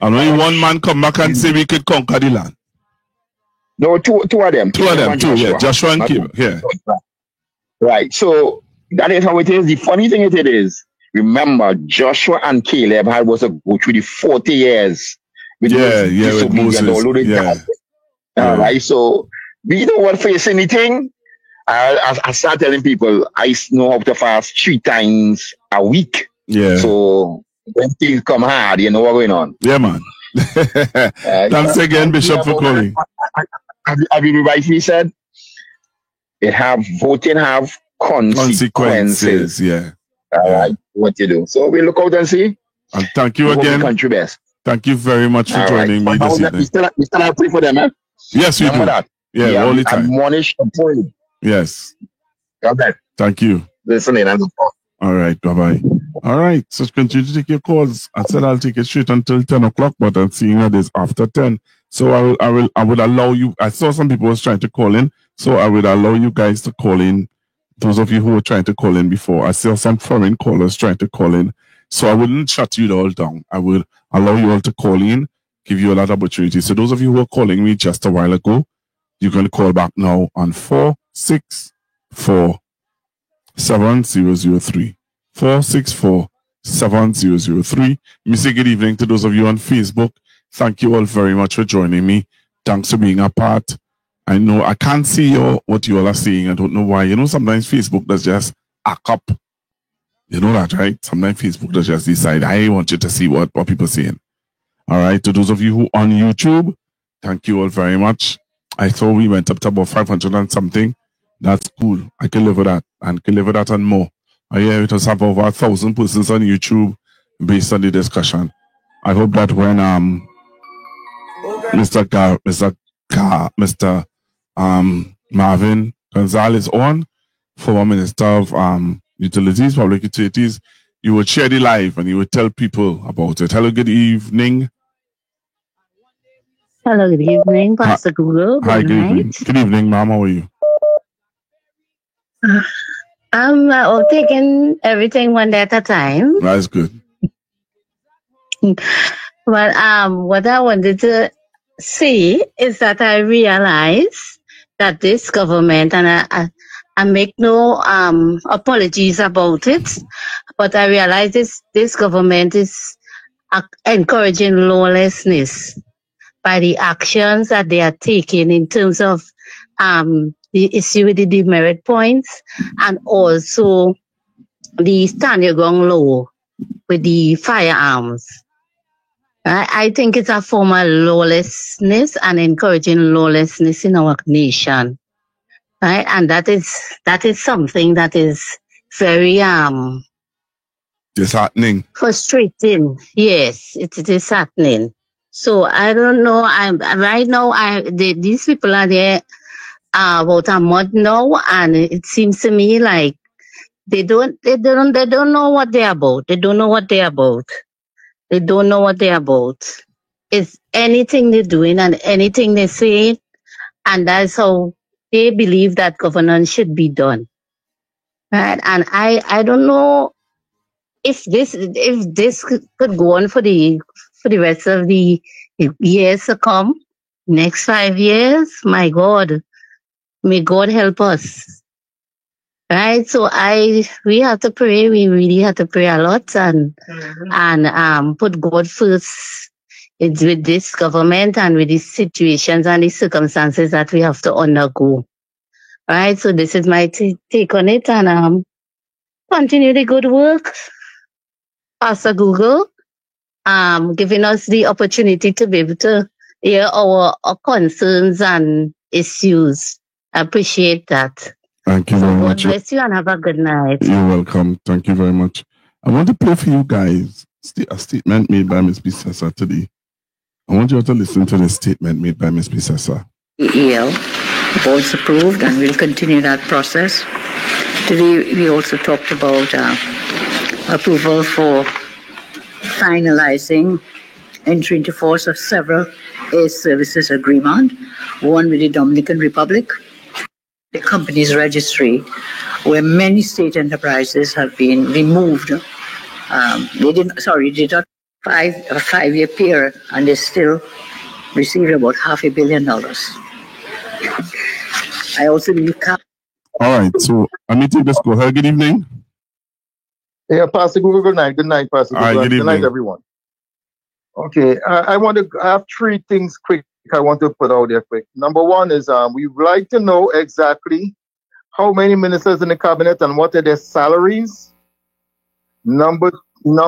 And only one man come back and say we could conquer the land. No, two of them. Yeah. Joshua and Caleb. Yeah. Right. So that is how it is. The funny thing is, remember, Joshua and Caleb was to go through the 40 years. With Moses. All right. So we don't want to face anything. I start telling people I know how to fast 3 times a week. Yeah. So when things come hard, you know what's going on. Yeah, man. Thanks again, Bishop, for calling. Have you rightly said? Voting have consequences. Yeah. All right. What you do. So we look out and see. And thank you again. Country best. Thank you very much for joining me this evening. We still have to pray for them, eh? Yes, we do. That. Yeah, all the time. Admonish and pray. Yes. Okay. Thank you. Listening. All right. Bye-bye. All right. So continue to take your calls. I said I'll take it straight until 10 o'clock, but I'm seeing that it's after 10. So I would allow you. I saw some people was trying to call in, so I would allow you guys to call in. Those of you who were trying to call in before, I saw some foreign callers trying to call in, so I wouldn't shut you all down. I would allow you all to call in, give you a lot of opportunity. So those of you who were calling me just a while ago, you can call back now on 464-7003. 464-7003. Me say good evening to those of you on Facebook. Thank you all very much for joining me. Thanks for being a part. I know I can't see what you all are saying. I don't know why. You know, sometimes Facebook does just act up. You know that, right? Sometimes Facebook does just decide, I want you to see what people are saying. All right. To those of you who on YouTube, thank you all very much. I thought we went up to about 500 and something. That's cool. I can live with that and can live with that and more. I hear it has have over 1,000 persons on YouTube based on the discussion. I hope that when Mr. Marvin Gonzalez on, former Minister of Utilities, Public Utilities, you would share the live and you would tell people about it. Hello, good evening. Hello, good evening, Pastor Google. Hi, good evening. Good evening, ma'am. How are you? I'm taking everything one day at a time. That's good. But what I wanted to say is that I realize that this government, and I make no apologies about it, but I realize this government is encouraging lawlessness by the actions that they are taking in terms of the issue with the demerit points and also the stand your ground law with the firearms. I think it's a form of lawlessness and encouraging lawlessness in our nation. Right? And that is something that is very disheartening. Frustrating. Yes, it is disheartening. So I don't know. Right now these people are there about a month now, and it seems to me like they don't know what they're about. They don't know what they're about. They don't know what they're about. It's anything they're doing and anything they say, and that's how they believe that governance should be done. Right? And I don't know if this could go on for the rest of the years to come, next 5 years. My God, may God help us. Right, so we have to pray. We really have to pray a lot and put God first with this government and with these situations and these circumstances that we have to undergo. Right, so this is my take on it, and continue the good work, Pastor Google, giving us the opportunity to be able to hear our concerns and issues. I appreciate that. Thank you very much. God bless you and have a good night. You're welcome. Thank you very much. I want to play for you guys a statement made by Ms. Bisessa today. I want you to listen to the statement made by Ms. Bisessa. EL was approved and we'll continue that process. Today we also talked about approval for finalizing entry into force of several air services agreement, one with the Dominican Republic, the company's registry, where many state enterprises have been removed. They did not a 5-year period, and they still received about $500 million. I also believe. All right, so let me take this call. Hello, good evening. Yeah, Pastor Google, good night. Good night, Pastor Google. Good night, everyone. Okay, I have 3 things quick I want to put out there quick. Number one is we would like to know exactly how many ministers in the cabinet and what are their salaries. Number two,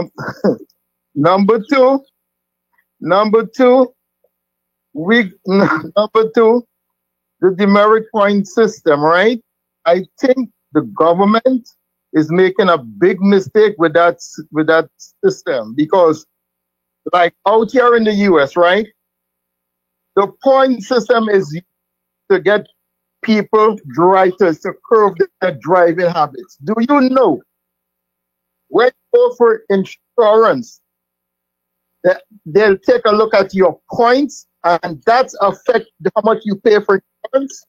the demerit point system, right? I think the government is making a big mistake with that system, because like out here in the US, right? The point system is to get people, drivers, to curb their driving habits. Do you know when you go for insurance, they'll take a look at your points, and that's affect how much you pay for insurance?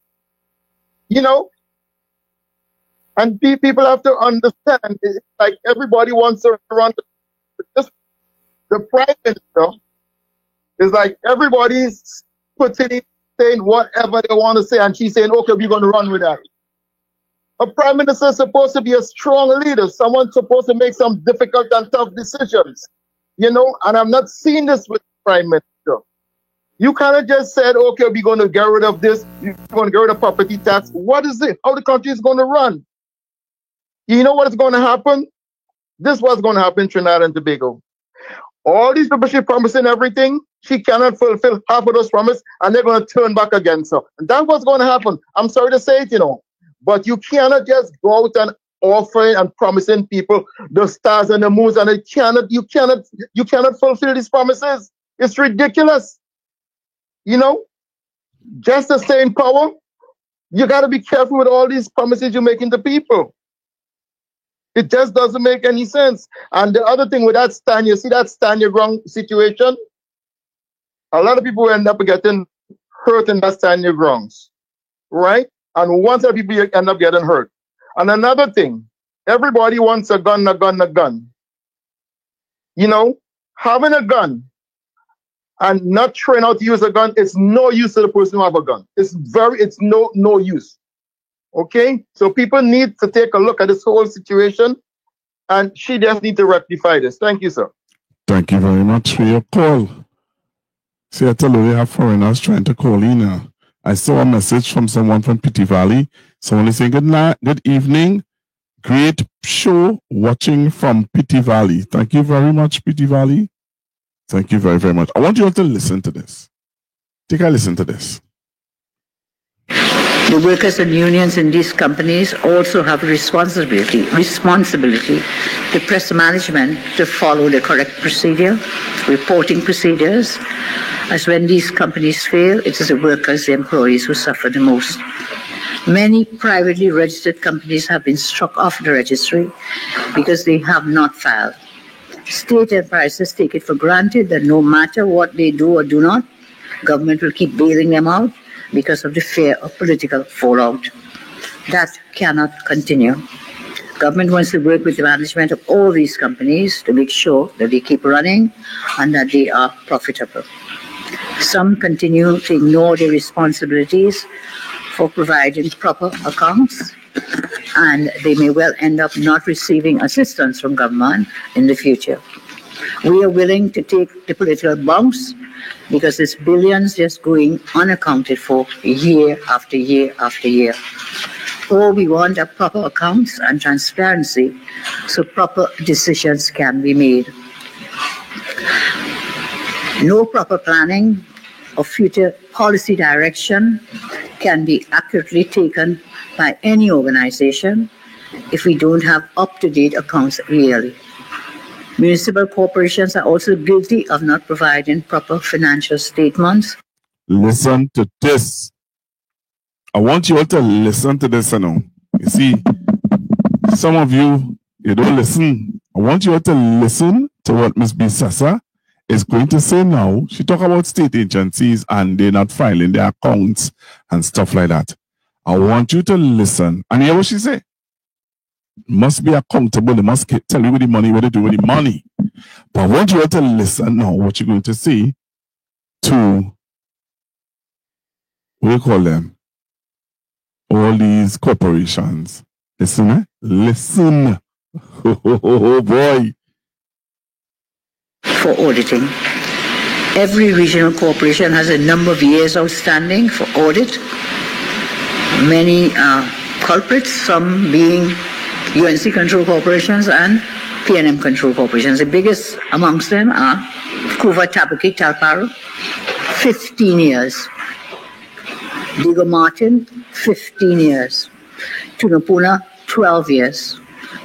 You know? And people have to understand, it's like everybody wants to run the prime minister. Is like everybody's saying whatever they want to say, and she's saying, okay, we're going to run with that. A prime minister is supposed to be a strong leader, someone supposed to make some difficult and tough decisions, you know, and I'm not seeing this with the prime minister. You kind of just said, okay, we're going to get rid of this, we're going to get rid of property tax. What is it? How the country is going to run? You know what is going to happen? This is what's going to happen in Trinidad and Tobago. All these people, she promising everything, she cannot fulfill half of those promises, and they're going to turn back against her. And that's what's going to happen. I'm sorry to say it, you know, but you cannot just go out and offering and promising people the stars and the moons, and you cannot fulfill these promises. It's ridiculous. You know, just to stay in power, you got to be careful with all these promises you're making to people. It just doesn't make any sense. And the other thing with that stand, you see that stand your ground situation? A lot of people end up getting hurt in that stand your grounds, right? And once the people end up getting hurt. And another thing, everybody wants a gun. You know, having a gun and not train how to use a gun is no use to the person who have a gun. It's no use. Okay, so people need to take a look at this whole situation, and she just needs to rectify this. Thank you, sir. Thank you very much for your call. See, I tell you, we have foreigners trying to call in now. I saw a message from someone from Pity Valley. Someone is saying, good night, good evening. Great show watching from Pity Valley. Thank you very much, Pity Valley. Thank you very, very much. I want you all to listen to this. Take a listen to this. The workers and unions in these companies also have a responsibility to press the management to follow the correct procedure, reporting procedures, as when these companies fail, it is the workers, the employees who suffer the most. Many privately registered companies have been struck off the registry because they have not filed. State enterprises take it for granted that no matter what they do or do not, government will keep bailing them out because of the fear of political fallout. That cannot continue. Government wants to work with the management of all these companies to make sure that they keep running and that they are profitable. Some continue to ignore their responsibilities for providing proper accounts, and they may well end up not receiving assistance from government in the future. We are willing to take the political bounce because there's billions just going unaccounted for year after year after year. Or we want a proper accounts and transparency so proper decisions can be made. No proper planning of future policy direction can be accurately taken by any organization if we don't have up-to-date accounts yearly. Municipal corporations are also guilty of not providing proper financial statements. Listen to this. I want you all to listen to this now. You see, some of you don't listen. I want you all to listen to what Ms. Bisasa is going to say now. She talk about state agencies and they're not filing their accounts and stuff like that. I want you to listen and hear what she say. Must be accountable. They must tell you what they do with the money. But I want you all to listen now what you're going to say to, what do you call them? All these corporations. Listen, eh? Listen. Oh boy. For auditing. Every regional corporation has a number of years outstanding for audit. Many culprits, some being UNC control corporations and PNM control corporations. The biggest amongst them are Kuva, Tabaki, Talparo, 15 years. Diego Martin, 15 years. Tunapuna, 12 years.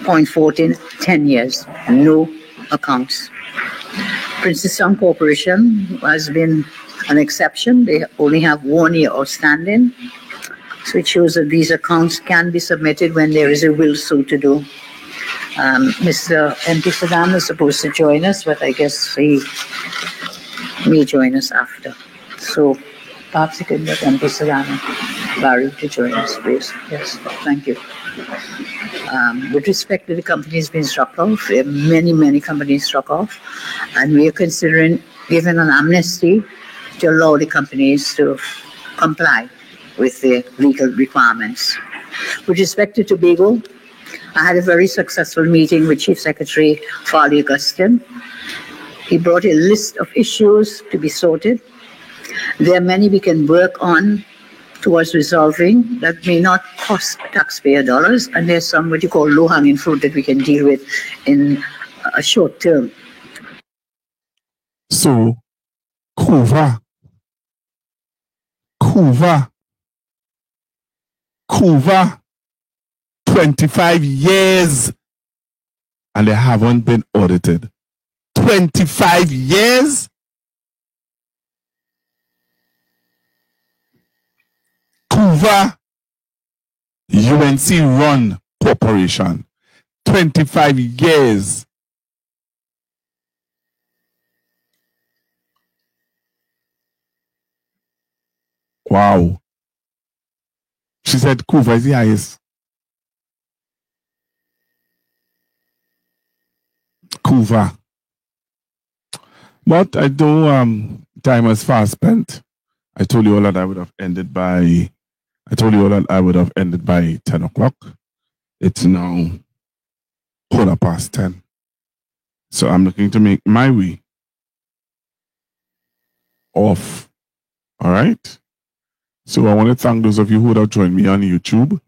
Point 14, 10 years. No accounts. Princess Town Corporation has been an exception. They only have 1 year outstanding. So it shows that these accounts can be submitted when there is a will so to do. Mr. MP Saddam is supposed to join us, but I guess he may join us after. So perhaps you could get MP Saddam and Barry to join us, please. Yes, thank you. With respect to the companies being struck off, there are many companies struck off, and we are considering giving an amnesty to allow the companies to comply with the legal requirements. With respect to Tobago, I had a very successful meeting with Chief Secretary Farley Augustine. He brought a list of issues to be sorted. There are many we can work on towards resolving that may not cost taxpayer dollars, and there's some what you call low-hanging fruit that we can deal with in a short term. So, Kuva, 25 years, and they haven't been audited. 25 years? Kuva, UNC run corporation. 25 years. Wow. She said Kuva is the highest. Kuva. But I do time is fast spent. I told you all that I would have ended by 10 o'clock. It's now 10:15. So I'm looking to make my way off. All right. So I want to thank those of you who would have joined me on YouTube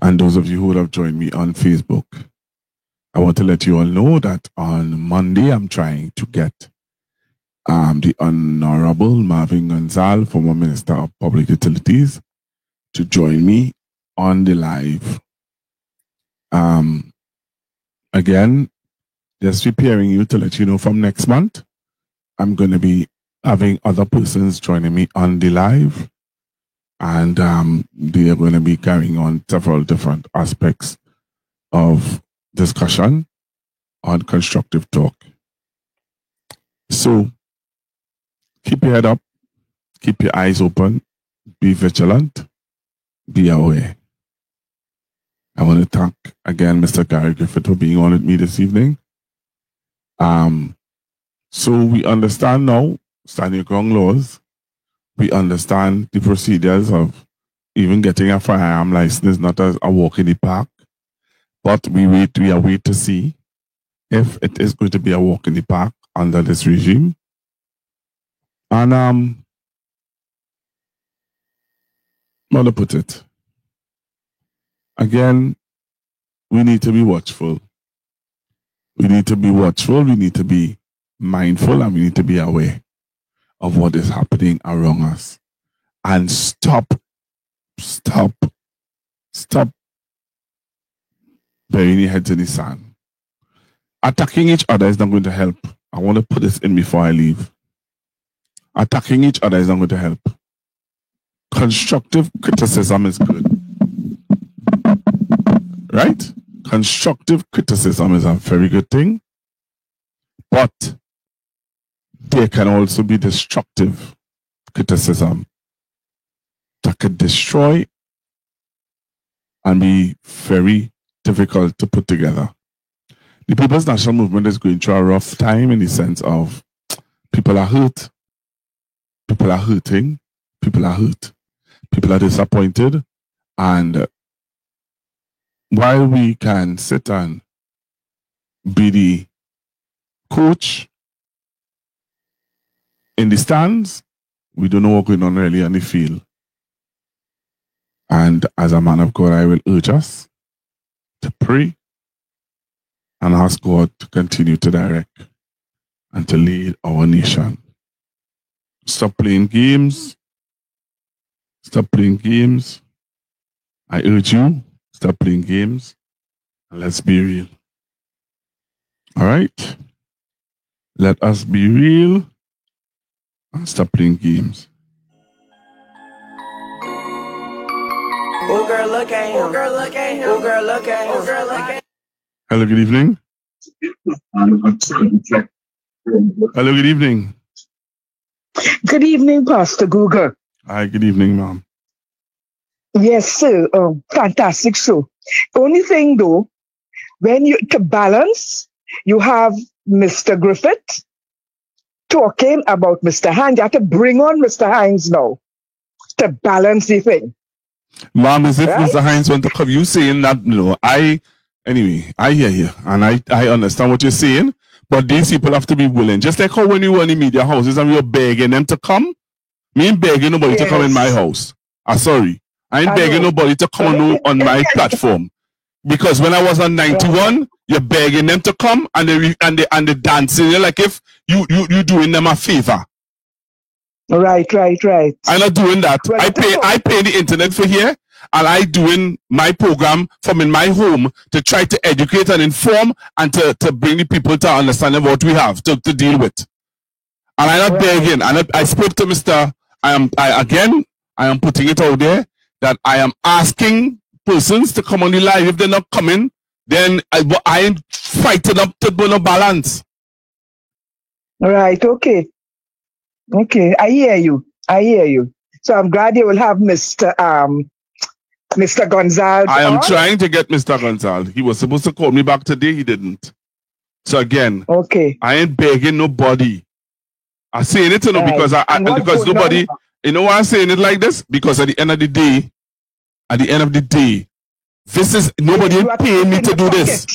and those of you who would have joined me on Facebook. I want to let you all know that on Monday, I'm trying to get the Honorable Marvin Gonzalez, former Minister of Public Utilities, to join me on the live. Again, just preparing you to let you know from next month, I'm going to be having other persons joining me on the live, and they are going to be carrying on several different aspects of discussion on constructive talk. So keep your head up, keep your eyes open, be vigilant, be aware. I want to thank again Mr. Gary Griffith for being on with me this evening. So we understand now Stand Your Ground laws. We understand the procedures of even getting a firearm license is not a walk in the park, but we are waiting to see if it is going to be a walk in the park under this regime. And how to put it? Again, we need to be watchful. We need to be watchful, we need to be mindful, and we need to be aware of what is happening around us. And stop burying your heads in the sand. Attacking each other is not going to help. I want to put this in before I leave. Attacking each other is not going to help. Constructive criticism is good. Right? Constructive criticism is a very good thing. But there can also be destructive criticism that could destroy and be very difficult to put together. The People's National Movement is going through a rough time in the sense of people are hurt, people are hurting, people are hurt, people are disappointed, and while we can sit and be the coach in the stands, we don't know what's going on really on the field. And as a man of God, I will urge us to pray and ask God to continue to direct and to lead our nation. Stop playing games. Stop playing games. I urge you, stop playing games and let's be real. All right? Let us be real and stop playing games. Oh girl, look at him. Oh girl, look at him. Oh girl, look at him. Oh girl, look at him. Hello, good evening. Hello, good evening. Good evening, Pastor Google. Hi, good evening, ma'am. Yes, sir. Fantastic show. Only thing though, when you to balance, you have Mr. Griffith talking about Mr. Hines. You have to bring on Mr. Hines now to balance the thing. Ma'am, as if Right? Mr. Hines want to come, you saying that, anyway, I hear you and I understand what you're saying, but these people have to be willing. Just like how when you were in the media houses and we were begging them to come, me ain't begging nobody to come in my house. I'm sorry. I ain't begging nobody to come on my platform. Because when I was on 91, you're begging them to come and they dancing like if you doing them a favor. Right. I'm not doing that. I pay the internet for here, and I doing my program from in my home to try to educate and inform and to bring the people to understand what we have to deal with. And I'm not begging. And I spoke to Mr. I am putting it out there that I am asking persons to come on the live. If they're not coming, then I am fighting up to no balance. Right. Okay. I hear you. So I'm glad you will have Mr. Gonzalez. I am trying to get Mr. Gonzalez. He was supposed to call me back today. He didn't. So again, I ain't begging nobody. I'm saying it to know because because nobody. You know why I'm saying it like this? Because at the end of the day, this is nobody ain't paying me to do this.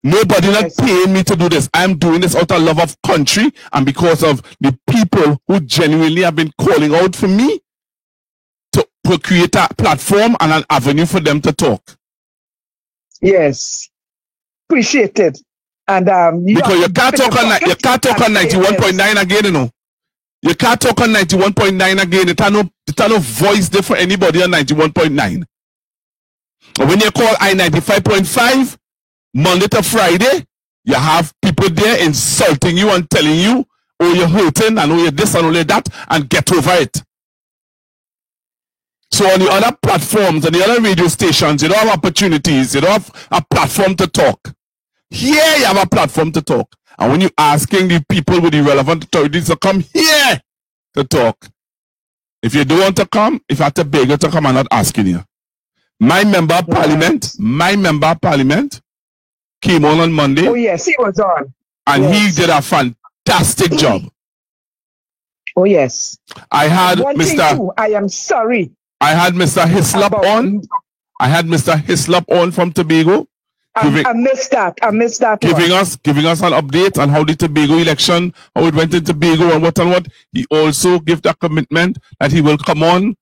Nobody not paying me to do this. I'm doing this out of love of country and because of the people who genuinely have been calling out for me to create a platform and an avenue for them to talk. Yes. Appreciate it. And because you can't talk on 91.9 again, you know. You can't talk on 91.9 again. It's no voice there for anybody on 91.9. When you call I-95.5 Monday to Friday, you have people there insulting you and telling you, oh, you're hurting and oh, you're this and all that, and get over it. So on the other platforms, on the other radio stations, you don't have opportunities, you don't have a platform to talk. Here you have a platform to talk. And when you're asking the people with the relevant authorities to come here to talk, if you don't want to come, if I have to beg you to come, I'm not asking you. My member of parliament came on Monday. Oh, yes, he was on. And he did a fantastic job. Oh, yes. I had I am sorry. I had Mr. Hislop on. I had Mr. Hislop on from Tobago. I missed that. Giving us an update on how the Tobago election, how it went in Tobago and what. He also gave that commitment that he will come on.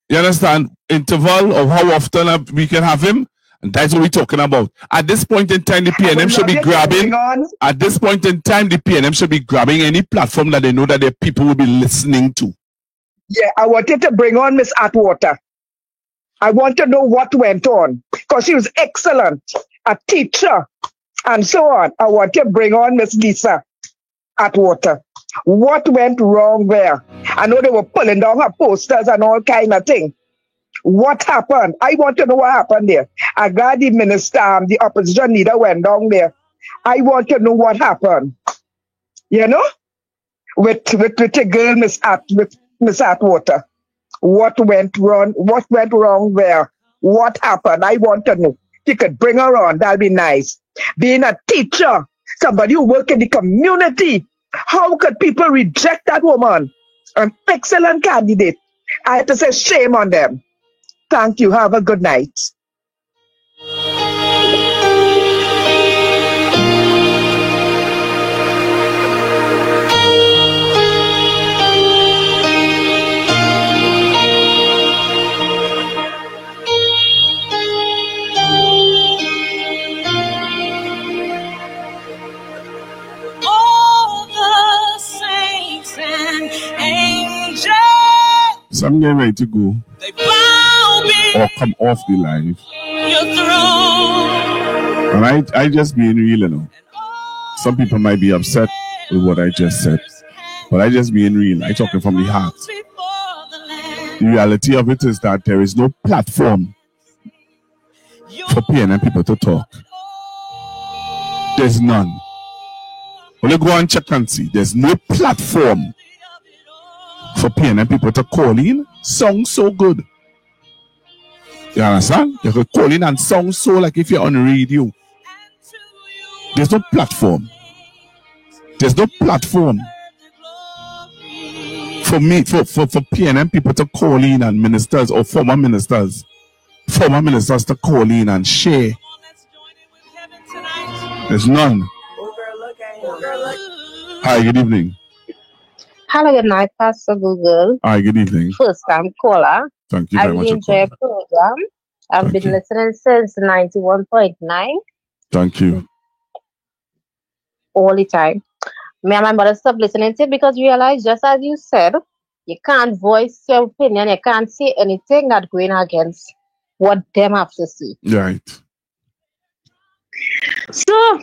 You understand? Interval of how often we can have him. And that's what we're talking about. At this point in time, the PNM should be grabbing. At this point in time, the PNM should be grabbing any platform that they know that their people will be listening to. Yeah, I wanted to bring on Miss Atwater. I want to know what went on because she was excellent, a teacher, and so on. I want to bring on Miss Lisa Atwater. What went wrong there? I know they were pulling down her posters and all kind of thing. What happened? I want to know what happened there. I got the minister, the opposition leader went down there. I want to know what happened. You know? With the girl, Miss Atwater. What went wrong? What went wrong there? What happened? I want to know. You could bring her on. That'll be nice. Being a teacher, somebody who work in the community, how could people reject that woman? An excellent candidate. I have to say shame on them. Thank you. Have a good night. I'm getting ready to go or come off the live. And I just being real, you know. Some people might be upset with what I just said, but I just being real. I talking from the heart. The reality of it is that there is no platform for PNM people to talk. There's none. When you go and check and see, there's no platform for PNM people to call in. Song so good. You understand? You could call in and song so like if you're on the radio. There's no platform. There's no platform for me, for PNM people to call in and ministers or former ministers to call in and share. There's none. Hi, good evening. Hello, good night, Pastor Google. Hi, good evening. First time caller. Thank you very much. I really enjoy your program. I've been listening since 91.9. Thank you. All the time. Me and my mother stopped listening to it because we realized, just as you said, you can't voice your opinion. You can't say anything that's going against what them have to say. Right. So,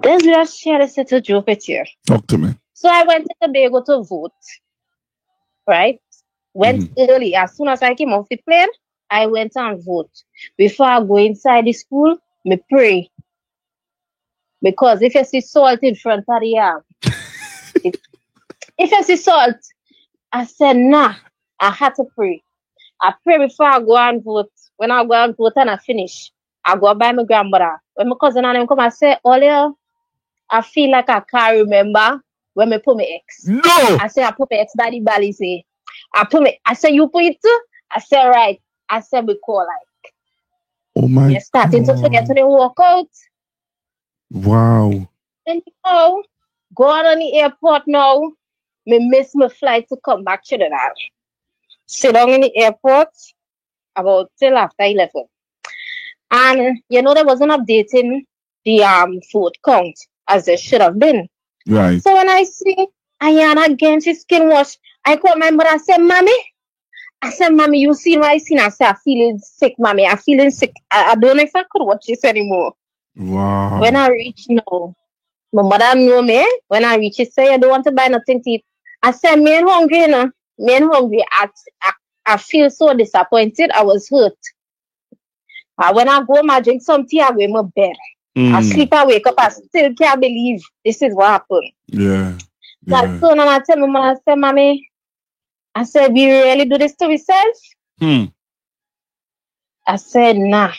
let's just share this little joke with you. Talk to me. So I went to Tobago to vote, right? Went early. As soon as I came off the plane, I went and vote. Before I go inside the school, me pray. Because if you see salt in front of the arm, if you see salt, I said, nah, I had to pray. I pray before I go and vote. When I go and vote and I finish, I go by my grandmother. When my cousin and them come, I say, Olia, I feel like I can't remember when I put my ex. No! I say, I put my ex daddy Bali say. I say, you put it too? I say, right. I said, we call like. Oh my God. You're starting to forget when you walk out. Wow. And you know, going on the airport now, me miss my flight to come back to the night. Sit down in the airport about till after 11. And you know, there wasn't updating the food count as there should have been. Right. So when I see Ayana again, she's skin wash, I call my mother, I said, Mommy, you see what I seen? I said, I'm feeling sick, Mommy. I'm feeling sick. I don't know if I could watch this anymore. Wow. When I reach now, my mother know me. When I reach, she say, I don't want to buy nothing to eat. I said, me ain't hungry, you know. Me ain't hungry. I feel so disappointed. I was hurt. When I go home, I drink some tea, I go in my bed. I sleep, I wake up, I still can't believe this is what happened. Yeah. So I turn and I tell my mother, I said, Mommy, I said, we really do this to ourselves? I said, nah.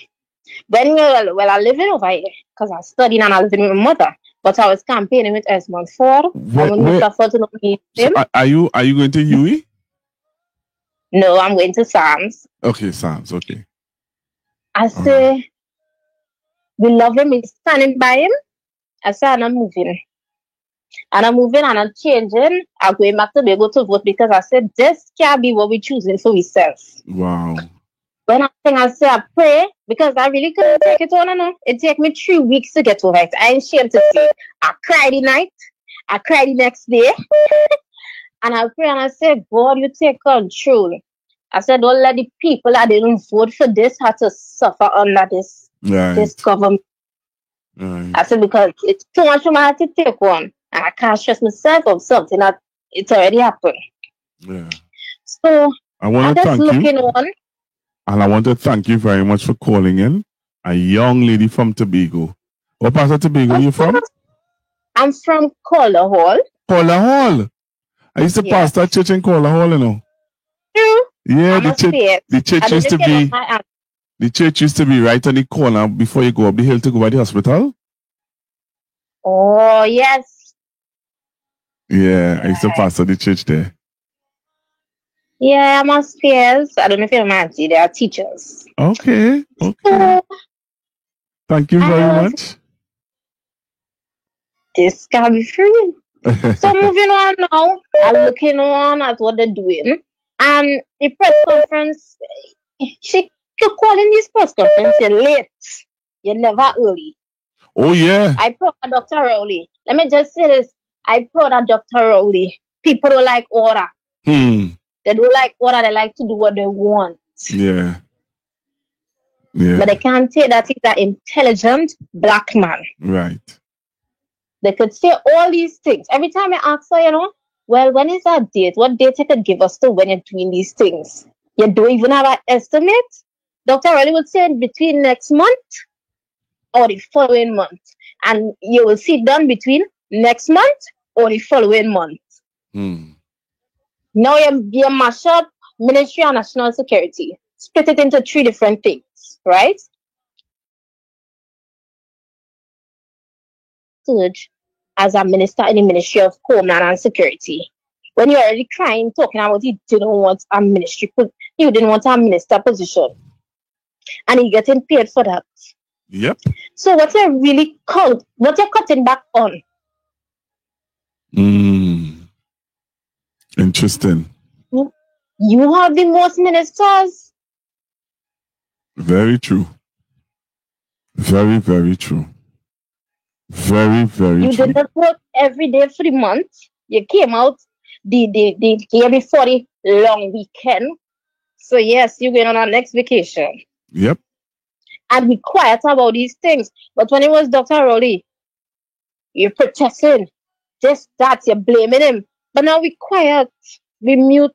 Then, well, I live in over here because I studied and I live with my mother. But I was campaigning with Esmond Ford. So are you going to Huey? No, I'm going to Sam's. Okay, Sam's, okay. I say, we love him, he's standing by him. I said, I'm moving. And I'm moving and I'm changing. I'm going back to Tobago to vote because I said, this can't be what we're choosing for ourselves. Wow. When I say I pray, because I really couldn't take it on and on. It took me 3 weeks to get over it. I ain't ashamed to say. I cried the night. I cried the next day. And I pray and I said, God, you take control. I said, don't let the people that didn't vote for this have to suffer under this government. Right. I said, because it's too much for my heart to take on. And I can't stress myself of something that it's already happened. Yeah. So I want to thank you. On. And I want to thank you very much for calling in. A young lady from Tobago. What part of Tobago are you from? I'm from Calder Hall. Calder Hall? I used to pastor a church in Calder Hall, you know. True. Yeah, the church used to be right on the corner before you go up the hill to go by the hospital. Oh, yes. Yeah, I used to pastor the church there. Yeah, I'm on Spears. I don't know if you're my auntie. They are teachers. Okay. Thank you very much. This can be free. So moving on now, I'm looking on at what they're doing. And the press conference, you're calling this press conference, you're late. You're never early. Oh, yeah. I proud of Dr. Rowley. Let me just say this. I proud of Dr. Rowley. People don't like order. They do like what they like to do what they want. Yeah. Yeah. But they can't say that he's an intelligent black man. Right. They could say all these things. Every time I ask her, well, when is that date? What date you could give us to when you're doing these things? You don't even have an estimate? Dr. Raleigh would say between next month or the following month. And you will see it done between next month or the following month. Now you mash up Ministry of National Security. Split it into 3 different things, right? Surge as a minister in the Ministry of Homeland and Security. When you're already crying, talking about you didn't want a ministry, you didn't want a minister position. And you're getting paid for that. Yep. So what you're really what you're cutting back on? Interesting. You have the most ministers. Very true. Very, very true. Very, very true. You did not work every day for the month. You came out the year before the long weekend. So yes, you're going on our next vacation. Yep. And be quiet about these things. But when it was Dr. Raleigh, you're protesting. Just that, you're blaming him. But now we quiet. We mute.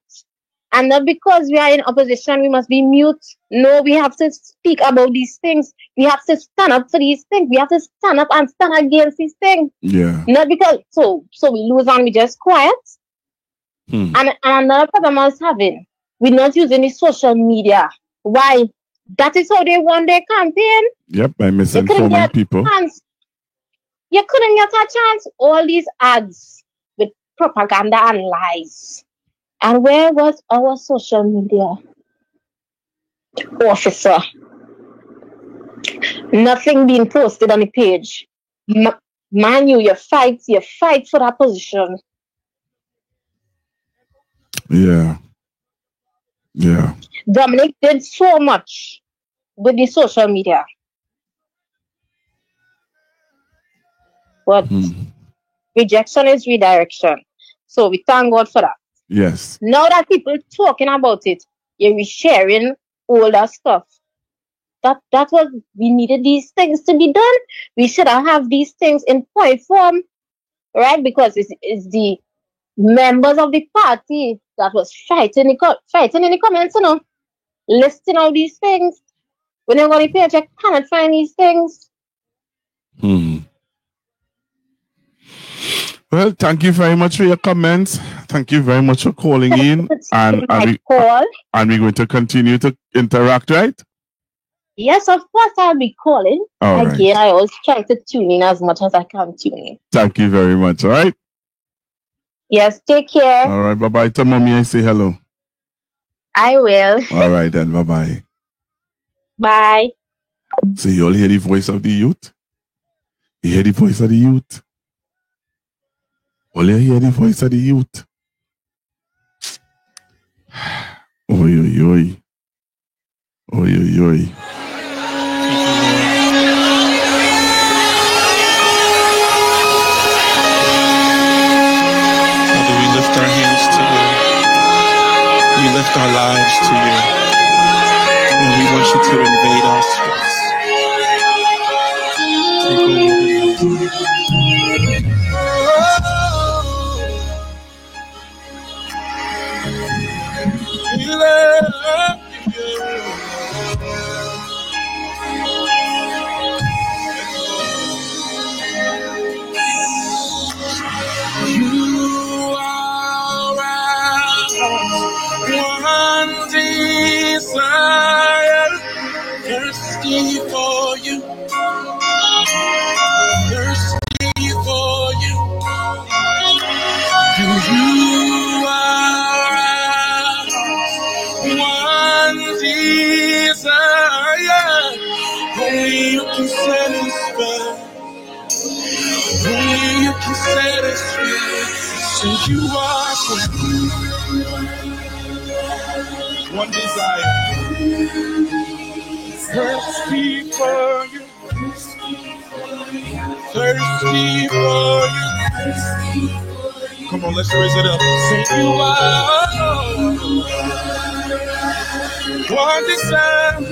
And not because we are in opposition, we must be mute. No, we have to speak about these things. We have to stand up for these things. We have to stand up and stand against these things. Yeah. Not because, so we lose and we just quiet. And another problem I was having, we're not using the social media. Why? That is how they won their campaign. Yep, by misinforming people. You couldn't get a chance. All these ads with propaganda and lies. And where was our social media officer? Nothing being posted on the page. Man, you fight for that position. Yeah. Yeah. Dominic did so much with the social media. But rejection is redirection. So we thank God for that. Yes. Now that people talking about it, you're resharing all that stuff. That was, we needed these things to be done. We should have these things in point form, right? Because it's the members of the party that was fighting in the comments, listing all these things. When you're going to page, I cannot find these things. Well, thank you very much for your comments. Thank you very much for calling in. And we're going to continue to interact, right? Yes, of course I'll be calling. All Again, right. I always try to tune in as much as I can tune in. Thank you very much, all right? Yes, take care. All right, bye-bye. Tell mommy I say hello. I will. All right, then, bye-bye. Bye. So you all hear the voice of the youth? You hear the voice of the youth? All you hear the voice of the youth? Oy, oy, oy. Oy, oy, oy. Father, we lift our hands to you. We lift our lives to you. And we want you to invade our space. Take one desire, thirsty for you, thirsty for you. You are one desire, only you can satisfy, only you can satisfy. So you are one desire, thirsty for you, thirsty for you. Come on, let's raise it up. Say you are one deserve.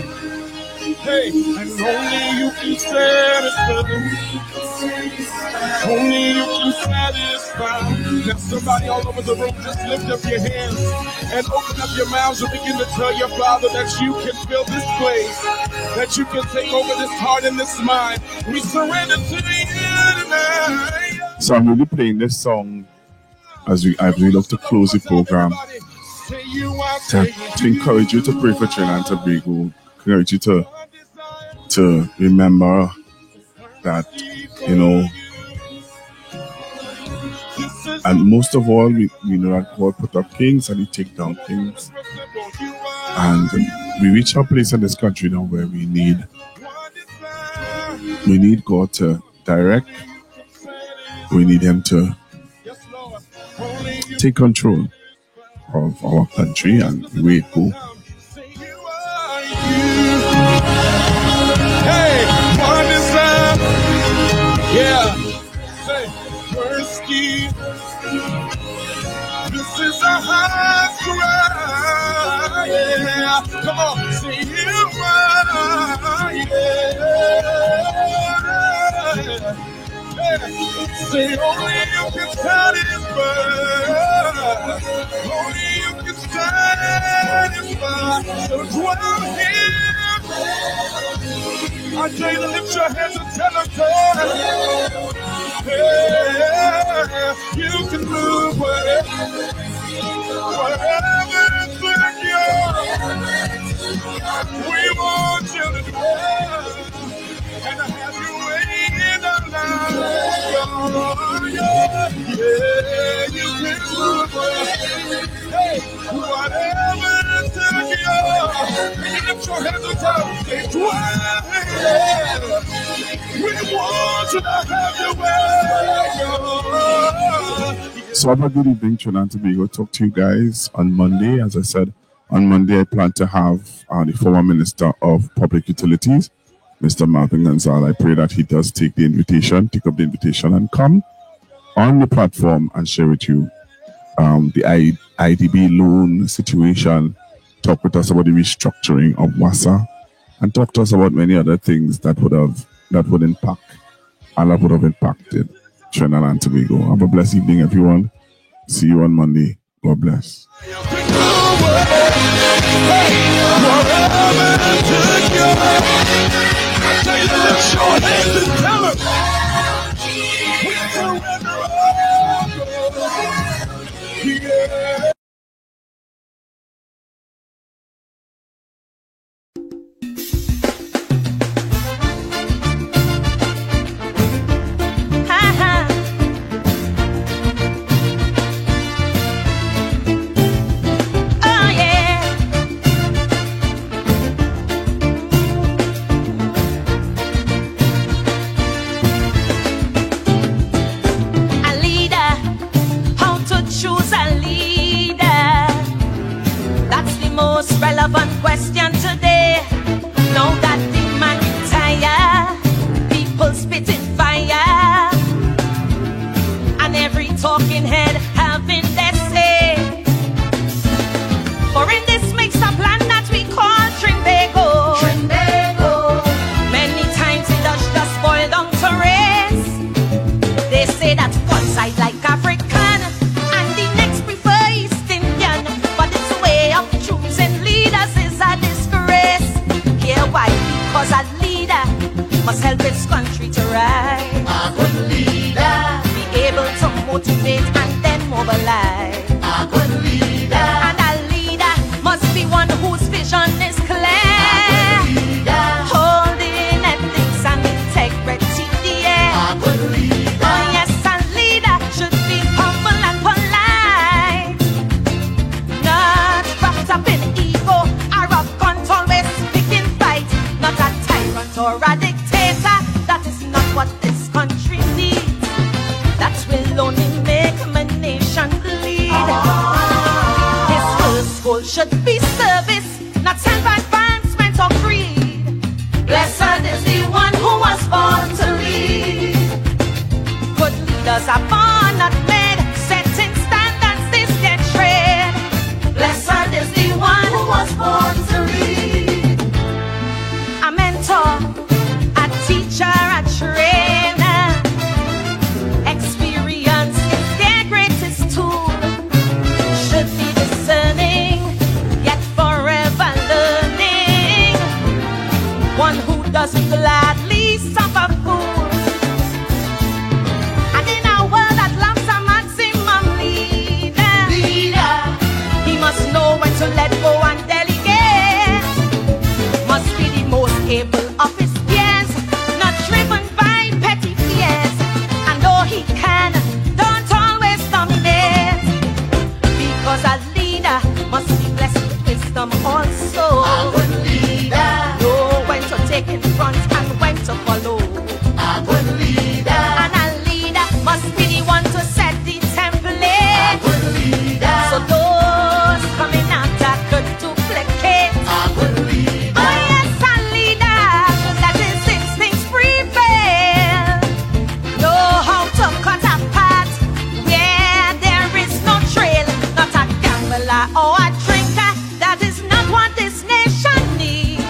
Hey, and only you can satisfy. Only you can satisfy. Now somebody all over the room, just lift up your hands and open up your mouths and begin to tell your Father that you can fill this place, that you can take over this heart and this mind. We surrender to you tonight. So I'm really playing this song as we look to close the program to encourage you to pray for Trinidad and Tobago, encourage you to remember that, you know, and most of all, we know that God put up kings and He take down kings. And we reach a place in this country now where we need God to direct. We need Him to take control of our country and the way it goes. Hey, one is up. Yeah. Say, first key. This is a high cry. Yeah. Come on, say you are. Yeah. Say only you can satisfy. Only you can satisfy. So dwell here. I dare you to lift your hands and tell them, yeah, you can move whatever it's like you. We want you to dwell and have your way in our lives. Yeah, you can move hey, whatever it's like you. Lift your hands and tell them, say, dwell. We want you to have your way. So have a good evening, Trinidad and Tobago. Talk to you guys on Monday. As I said, on Monday I plan to have the former Minister of Public Utilities, Mr. Marvin Gonzalez. I pray that he does take up the invitation and come on the platform and share with you the IDB loan situation, talk with us about the restructuring of WASA, and talk to us about many other things that would have impacted Trinidad and Tobago. Have a blessed evening, everyone. See you on Monday. God bless. Relevant question today. Now that the man retire, people spitting fire, and every talking head having their say. For in this mix up land that we call Trinbago, many times it does just boil down to race. They say that one side like African and the next prefer East Indian, but it's a way of choosing leaders is a disgrace. Here why? Because a leader must help its country to rise. A good leader be able to motivate and then mobilize. A good leader, and a leader must be one whose vision is clear. A good leader, holding ethics and integrity dear. A good leader, oh yes, a leader should be humble and polite, not wrapped up in ego, arrogant, always picking fight. Not a tyrant or a dictator. That is not what this country needs. That will only make my nation bleed. His first goal should be service, not self-advancement or greed. Blessed is the one who was born to lead. Good leaders are born, not made, set in one who doesn't gladly suffer fools. And in a world that loves a maximum leader, he must know when to let go and delegate. Must be the most able of his peers, not driven by petty fears. And though he can, don't always dominate, because a leader must be blessed with wisdom also. A good leader know when to take in front and when to follow. A good leader, and a leader must be the one to set the template. A good leader, so those coming after could duplicate. A good leader, oh yes, a leader should let his instincts prevail. Know how to cut a path where there is no trail. Not a gambler or a drinker, that is not what this nation needs.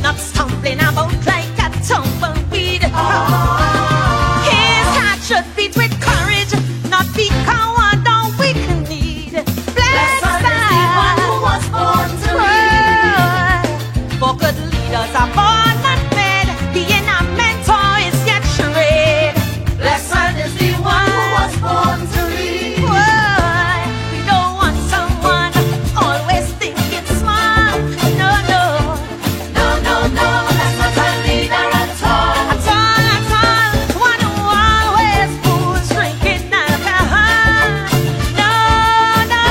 Not stumbling about like a tumbleweed. His heart should beat with courage, not be coward or weak-kneed. Blessed is the one who was born to lead. For good leaders are born and made, being a mentor is yet charade. Blessed is the one who was born to lead. We don't want someone always thinking smart. No, no, no, no, no, that's not a leader at all. At all, at all. One who always fools drinking alcohol. No, no,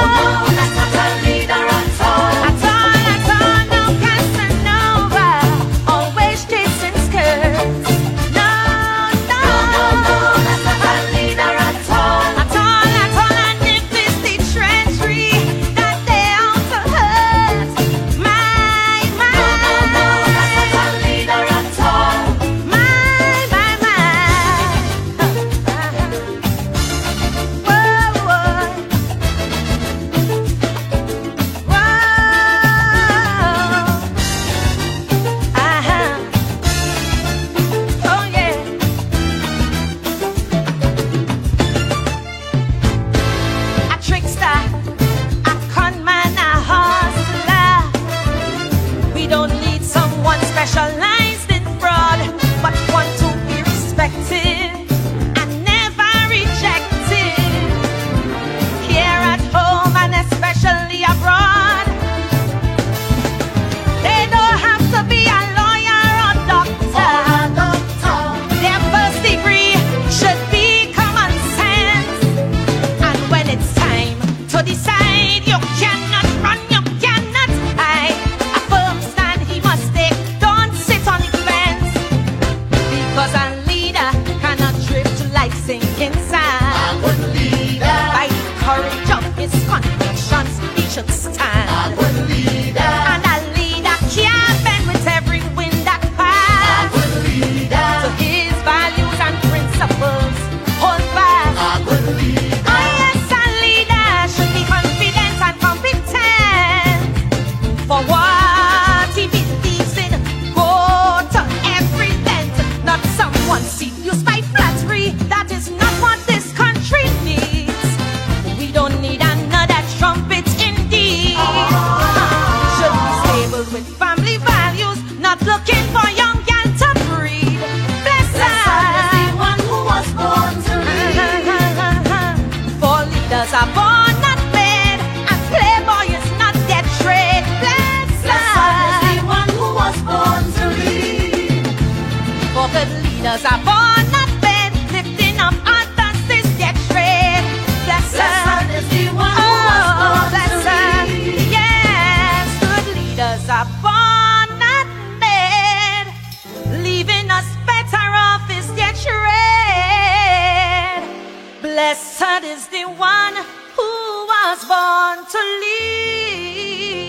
no, that's not a leader at all. At all, no Casanova, always chasing skirts. No, no, that's not a leader at all. At all, and if it's the treachery that they out to hurt, my, that's not a leader at all. My, whoa, oh yeah. A trickster, a conman, a hustler. We don't need someone specialized in fraud, but one to be respected and never rejected. Here at home and especially abroad, they don't have to be a lawyer or doctor. Their first degree should be common sense. And when it's time to decide, you cannot run, you cannot hide. A firm stand he must take, don't sit on the fence. Because a leader cannot drift like sinking sand. A good leader, by the courage of his convictions, he should stand. A good leader, and a leader can't bend with every wind that passes. A good leader, to his values and principles, hold fast. A good leader, oh yes, a leader should be confident and competent. For what he believes in, go to every length. Not someone seduced by flattery, that is not what this country needs. We don't need another trumpet indeed. Should be stable with family values, not looking for young gal to breed. Blessed is the one who was born to lead. For leaders are born not made, and playboy is not yet trade. Blessed is the one who was born to lead. For good leaders are born not made, lifting up others is yet trade. Blessed is the one who was born to lead. Yes, good leaders are born not made, leaving us better off is yet trade. Blessed is the one who was born to lead.